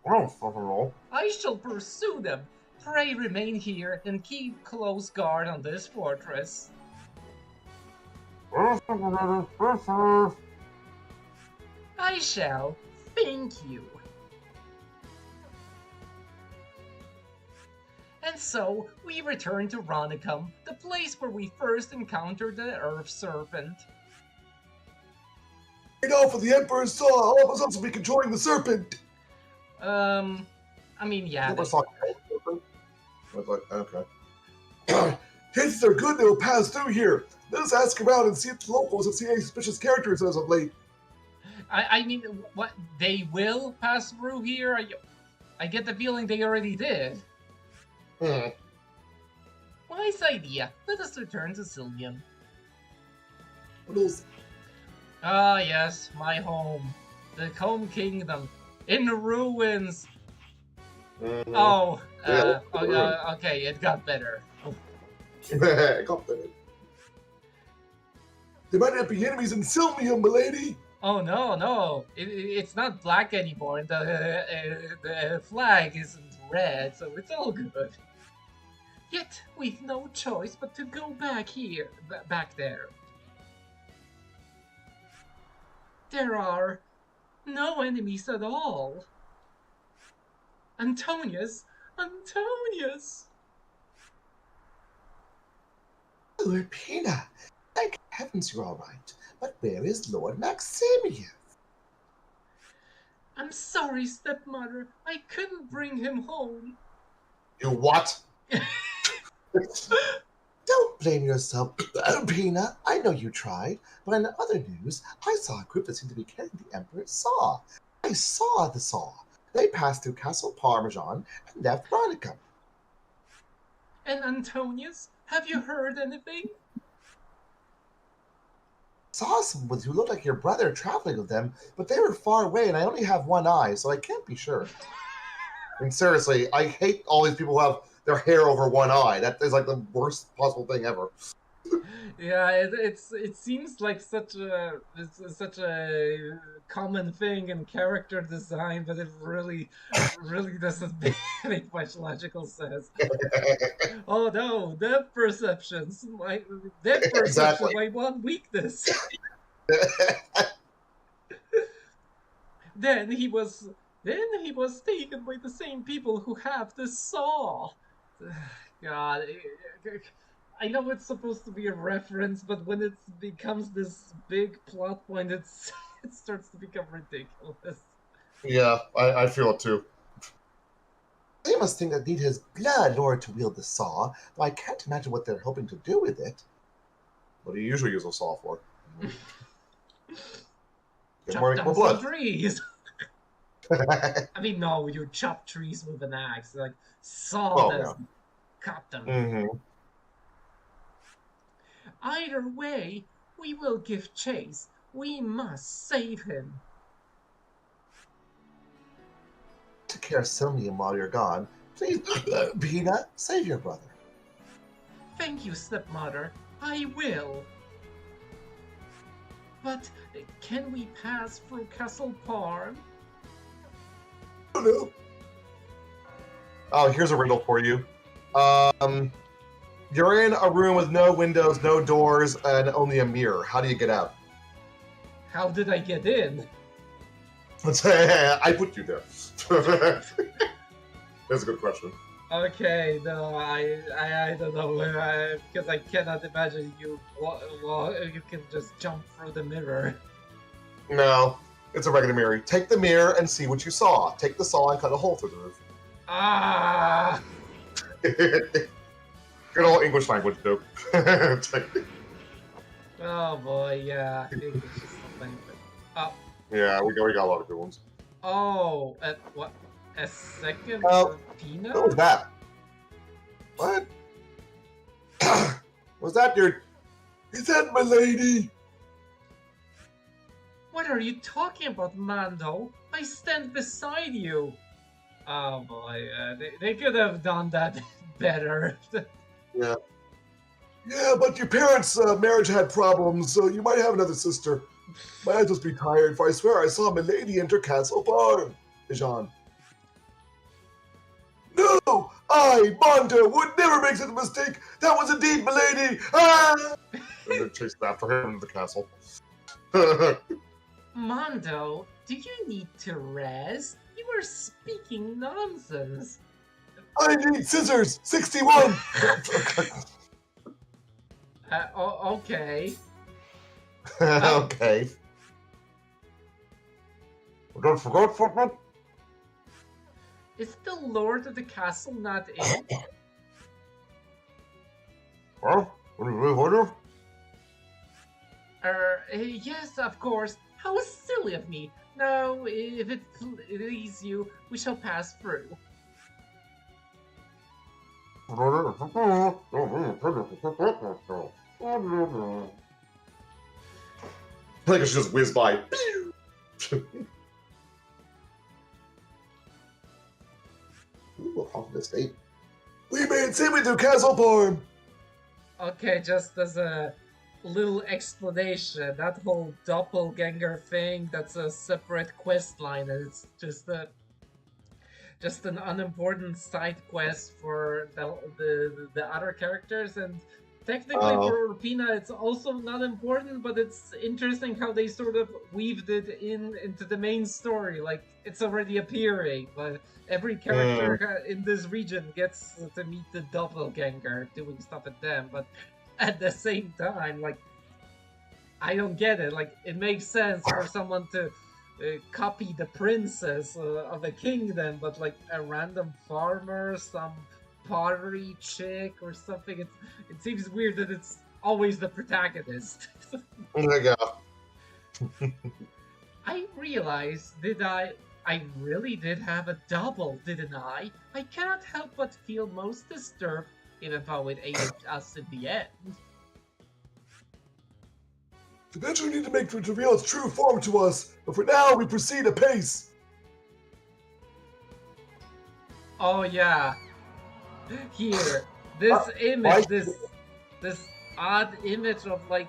S2: I shall pursue them. Pray remain here and keep close guard on this fortress. I shall. Thank you. And so, we return to Ronicum, the place where we first encountered the Earth Serpent.
S6: Now for the Emperor's Saw, all of us also be controlling the serpent.
S2: I mean, yeah.
S1: Never saw Serpent. I was like, okay.
S6: Chances are good they'll pass through here. Let us ask around and see if the locals have seen any suspicious characters as of late.
S2: I mean, what, they will pass through here? I get the feeling they already did. Wise idea. Let us return to Sylvium. Ah, yes, my home. The home kingdom. In ruins.
S1: Mhm.
S2: Oh,
S1: Yeah,
S2: okay, it got better.
S1: Got that.
S6: There might not be enemies in Sylvium, milady.
S2: Oh no, it's not black anymore. The flag isn't red, so it's all good. Yet we've no choice but to go back here, back there. There are no enemies at all. Antonius!
S6: Urpina, thank heavens you're all right. But where is Lord Maximius?
S2: I'm sorry, stepmother. I couldn't bring him home.
S1: You what?
S6: Don't blame yourself, Urpina. I know you tried, but in other news, I saw a group that seemed to be carrying the Emperor's Saw. I saw the Saw. They passed through Castle Parmesan and left Ronicum.
S2: And Antonius, have you heard anything?
S6: Saw someone who looked like your brother traveling with them, but they were far away and I only have one eye, so I can't be sure.
S1: I mean, seriously, I hate all these people who have their hair over one eye. That is like the worst possible thing ever.
S2: Yeah, it seems like such a common thing in character design, but it really doesn't make much logical sense. Oh no, depth perceptions,
S1: Exactly.
S2: my one weakness. Then he was taken by the same people who have the saw. God, I know it's supposed to be a reference, but when it becomes this big plot point, it starts to become ridiculous.
S1: Yeah, I feel it too.
S6: They must think that need his blood in order to wield the saw, though I can't imagine what they're hoping to do with it.
S1: What do you usually use a saw for? Get
S2: Chop
S1: more
S2: down
S1: equal
S2: some
S1: blood.
S2: trees. I mean, no, you chop trees with an axe. Like, saw
S1: Oh,
S2: them,
S1: yeah.
S2: cut them.
S1: Mm-hmm.
S2: Either way, we will give chase. We must save him.
S6: Take care of Sylvium while you're gone. Please, Urpina, save your brother.
S2: Thank you, stepmother. I will. But can we pass through Castle Parm?
S6: don't know.
S1: Oh, here's a riddle for you. You're in a room with no windows, no doors, and only a mirror. How do you get out?
S2: How did I get in?
S1: I put you there. That's a good question.
S2: Okay, no, I don't know, because I cannot imagine you can just jump through the mirror.
S1: No, it's a regular mirror. Take the mirror and see what you saw. Take the saw and cut a hole through the roof.
S2: Ah!
S1: Good old English language joke.
S2: Oh boy, yeah. English is something. Oh,
S1: Yeah, we got a lot of good ones.
S2: oh, what? A second Urpina?
S1: What was that? What? Was that your... Is that my lady?
S2: What are you talking about, Mando? I stand beside you. Oh boy, they could have done that better.
S1: Yeah. Yeah, but your parents' marriage had problems, so you might have another sister. Might just be tired, for I swear I saw my lady enter Castle Farm. Jean. No! I, Mondo, would never make such a mistake! That was indeed my lady! Ah! And they chased after him into the castle.
S2: Mondo, do you need to rest? You were speaking nonsense.
S6: I need scissors! 61!
S2: Okay.
S1: Okay. Forgot.
S2: Is the Lord of the Castle not in?
S1: Well, what do you order?
S2: Yes, of course. How silly of me. No, if it pleases you, we shall pass through.
S1: I think I should just whiz by. Ooh, off this state.
S6: We made safely to Castle Farm!
S2: Okay, just as a little explanation, that whole doppelganger thing, that's a separate quest line, and it's just an unimportant side quest for the other characters, and technically for Urpina it's also not important, but it's interesting how they sort of weaved it into the main story, like it's already appearing, but every character in this region gets to meet the doppelganger doing stuff at them, but at the same time, like, I don't get it. Like, it makes sense for someone to copy the princess of a kingdom, but like a random farmer, some pottery chick or something, it seems weird that it's always the protagonist.
S1: There you go.
S2: I realized, I really did have a double, didn't I? I cannot help but feel most disturbed, even though it aided us in the end.
S6: Eventually we need to make it reveal its true form to us, but for now we proceed apace.
S2: Oh yeah. Here, this image, this odd image of like,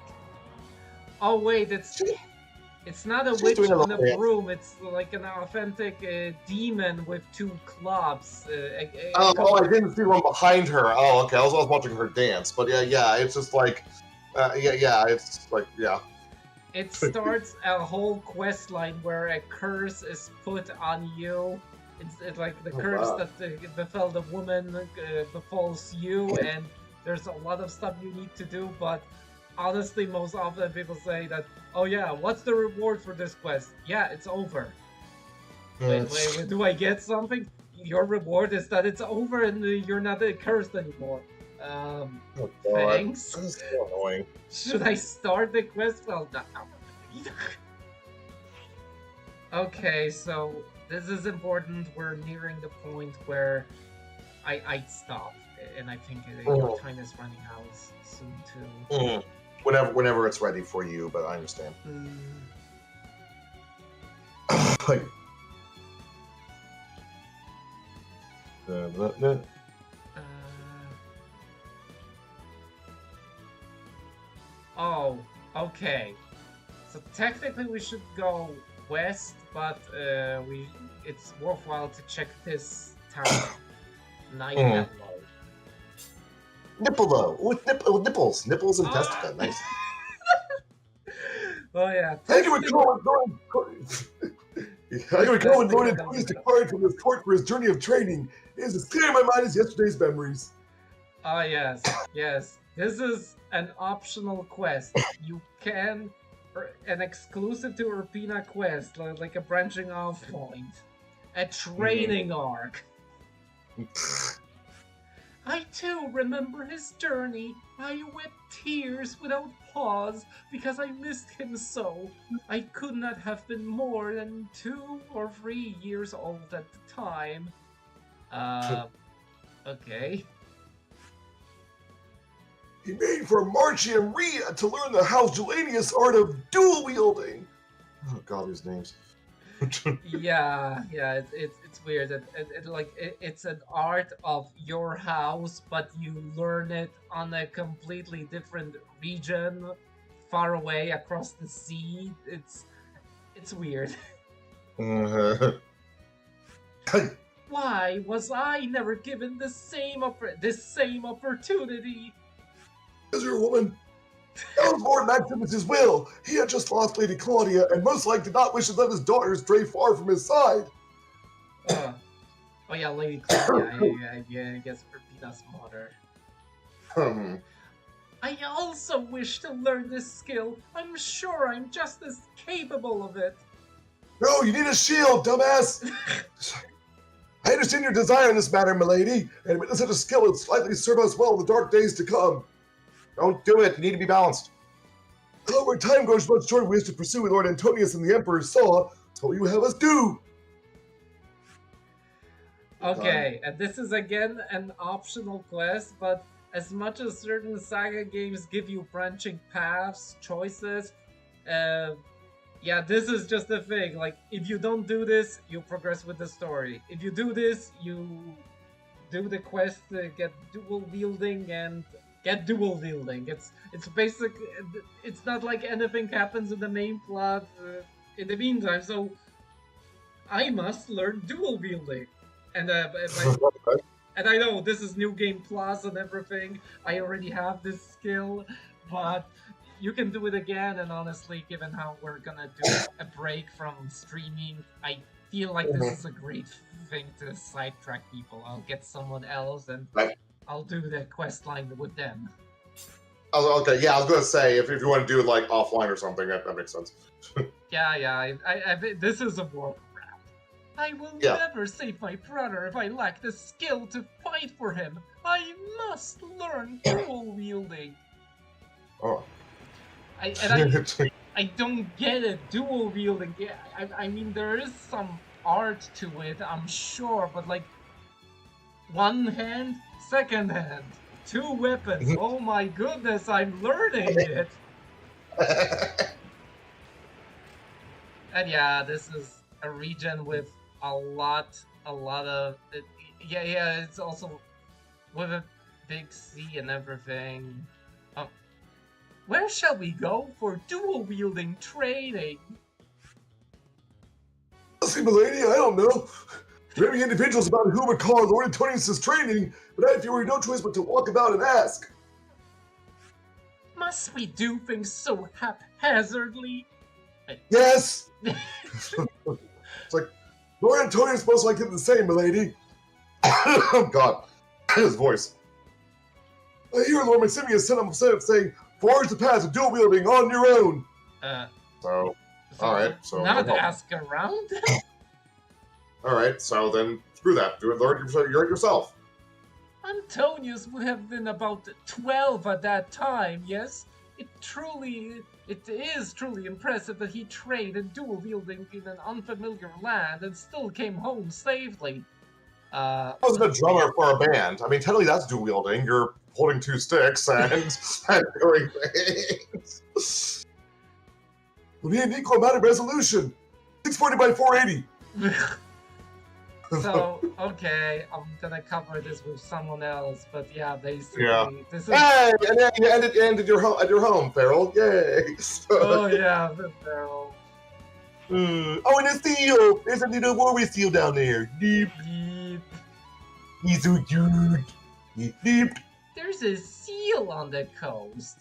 S2: oh wait, it's not a witch in a broom, it's like an authentic demon with two clubs.
S1: I didn't see one behind her. Oh, okay, I was watching her dance, but yeah, it's just like, it's like, yeah.
S2: It starts a whole quest line where a curse is put on you. It's like the curse that befell the woman befalls you, and there's a lot of stuff you need to do, but honestly, most often people say that, oh yeah, what's the reward for this quest? Yeah, it's over. Wait, do I get something? Your reward is that it's over and you're not cursed anymore. Thanks.
S1: This is so annoying.
S2: Should I start the quest? Well, no. Okay, so this is important. We're nearing the point where I'd stop, and I think your time is running out soon too.
S1: Whenever it's ready for you, but I understand.
S2: Oh, okay. So technically we should go west but it's worthwhile to check this town. Night
S1: Mm.
S2: Outlaw.
S6: Nipple with nipples and
S2: Ah.
S6: testica. Nice.
S2: Oh yeah.
S6: Thank you for
S2: Testing-
S6: calling. Thank you for calling Lord Antonius departed from his court for his journey of training. It is as clear in my mind as yesterday's memories.
S2: Ah yes, yes. This is an optional quest. You can, an exclusive to Urpina quest, like a branching off point, a training arc. I too remember his journey. I wept tears without pause because I missed him so. I could not have been more than 2 or 3 years old at the time. Okay.
S6: He made for Marchi and Rhea to learn the House Gelanius art of dual wielding. Oh God, these names.
S2: Yeah, it's weird. It's an art of your house, but you learn it on a completely different region, far away across the sea. It's weird. Why was I never given the same opportunity?
S6: Is your woman? That was Lord Maximus's will. He had just lost Lady Claudia, and most likely did not wish to let his daughter stray far from his side.
S2: Oh yeah, Lady Claudia. Yeah, I guess Urpina's mother. I also wish to learn this skill. I'm sure I'm just as capable of it.
S6: No, you need a shield, dumbass. I understand your desire in this matter, milady, and with such a skill would slightly serve us well in the dark days to come.
S1: Don't do it. You need to be balanced.
S6: However, time grows much shorter. We wish to pursue Lord Antonius and the Emperor saw. So what you have us do?
S2: Okay, and this is again an optional quest, but as much as certain SaGa games give you branching paths, choices, yeah, this is just a thing. Like, if you don't do this, you progress with the story. If you do this, you do the quest to get dual wielding and get dual wielding. It's basic. It's not like anything happens in the main plot in the meantime. So I must learn dual wielding, and and I know this is New Game Plus and everything. I already have this skill, but you can do it again. And honestly, given how we're gonna do a break from streaming, I feel like this is a great thing to sidetrack people. I'll get someone else and I'll do the quest line with them.
S1: Oh, okay, yeah, I was gonna say if you want to do it like offline or something, that makes sense.
S2: Yeah. I this is a workaround. I will never save my brother if I lack the skill to fight for him. I must learn dual wielding.
S1: Oh.
S2: I don't get it. Dual wielding. Yeah, I mean there is some art to it, I'm sure, but like one hand, second hand, 2 weapons. Oh my goodness, I'm learning it. And yeah, this is a region with a lot of yeah, it's also with a big sea and everything. Where shall we go for dual wielding training?
S6: See, milady, I don't know. There may be individuals about whom would call Lord Antonius' training, but I feel we no choice but to walk about and ask.
S2: Must we do things so haphazardly?
S6: Yes! It's like, Lord Antonius most likely did the same, milady.
S1: Oh God, his voice.
S6: I hear Lord Maximus sent him saying, forge the path of dual wielding on your own.
S1: So, all right. So
S2: not ask around.
S1: All right. So then, screw that. Do it. Learn yourself.
S2: Antonius would have been about 12 at that time. Yes, it is truly impressive that he trained in dual wielding in an unfamiliar land and still came home safely.
S1: I wasn't a drummer for a band. I mean, technically that's dual wielding. You're holding 2 sticks and doing things.
S6: Will be an equal amount of resolution. 640 by 480.
S2: So, okay, I'm gonna cover this with someone else, but yeah, basically, this is...
S1: Hey, and then you ended at your home, Farel. Yay!
S2: Oh yeah, the Farel.
S6: Oh, and a seal! There's a little warrior seal down there. Deep.
S2: Yeep.
S6: He's so cute. Deep, deep.
S2: There's a seal on the coast.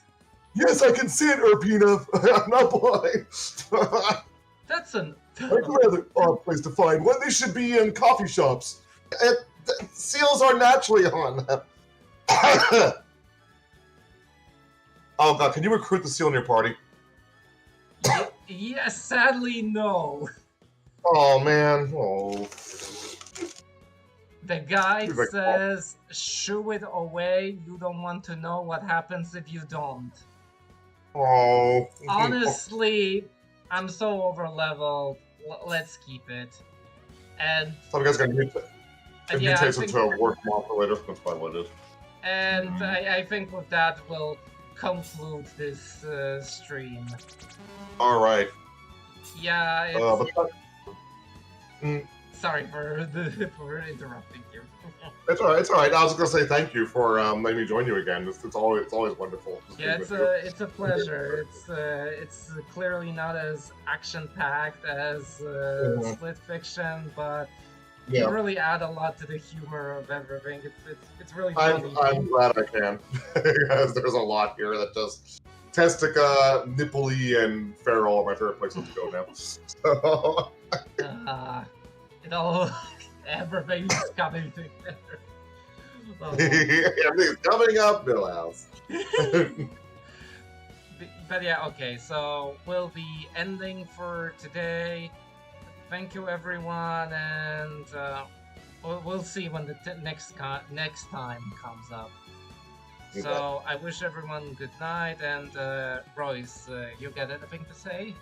S6: Yes, I can see it, Urpina. I'm not blind.
S2: That's an.
S6: I'd rather odd place to find one. They should be in coffee shops. Seals are naturally on them. Oh god, can you recruit the seal in your party?
S2: Yes, sadly, no.
S6: Oh man. Oh.
S2: The guide
S6: He's like,
S2: says, shoo it away. You don't want to know what happens if you don't.
S6: Oh.
S2: Honestly, I'm so over leveled. Let's keep it. And
S6: Some guys got mutate.
S2: And yeah, I
S6: mutates
S2: think-
S6: into a work monster later. That's probably what it is.
S2: and I think with that we'll conclude this stream.
S6: All right.
S2: Yeah, it's, sorry for for interrupting you.
S6: It's all right. It's all right. I was gonna say thank you for letting me join you again. It's always wonderful. just
S2: Yeah,
S6: being with you.
S2: it's a pleasure. It's clearly not as action packed as Split Fiction, but you
S6: Yeah.
S2: really add a lot to the humor of everything. It's really funny.
S6: I'm glad I can because there's a lot here that just Testica, Nippley, and Farel are my favorite places to go now. So,
S2: It all everything's coming together. Oh.
S6: everything's coming up, Millhouse.
S2: But yeah, okay, so we'll be ending for today. Thank you, everyone, and we'll see when the next time comes up.
S6: Okay.
S2: So I wish everyone good night, and Royce, you got anything to say?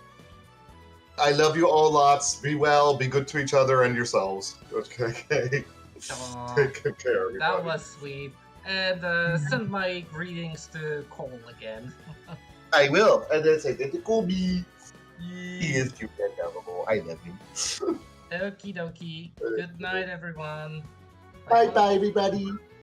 S6: I love you all lots. Be well, be good to each other and yourselves. Okay.
S2: Aw,
S6: Take good care, everybody.
S2: that was sweet. And send my greetings to Cole again.
S6: I will. And then say that to Kobe. He is cute and lovable. I love him.
S2: Okie dokie. Good night, everyone.
S6: Bye bye, everybody.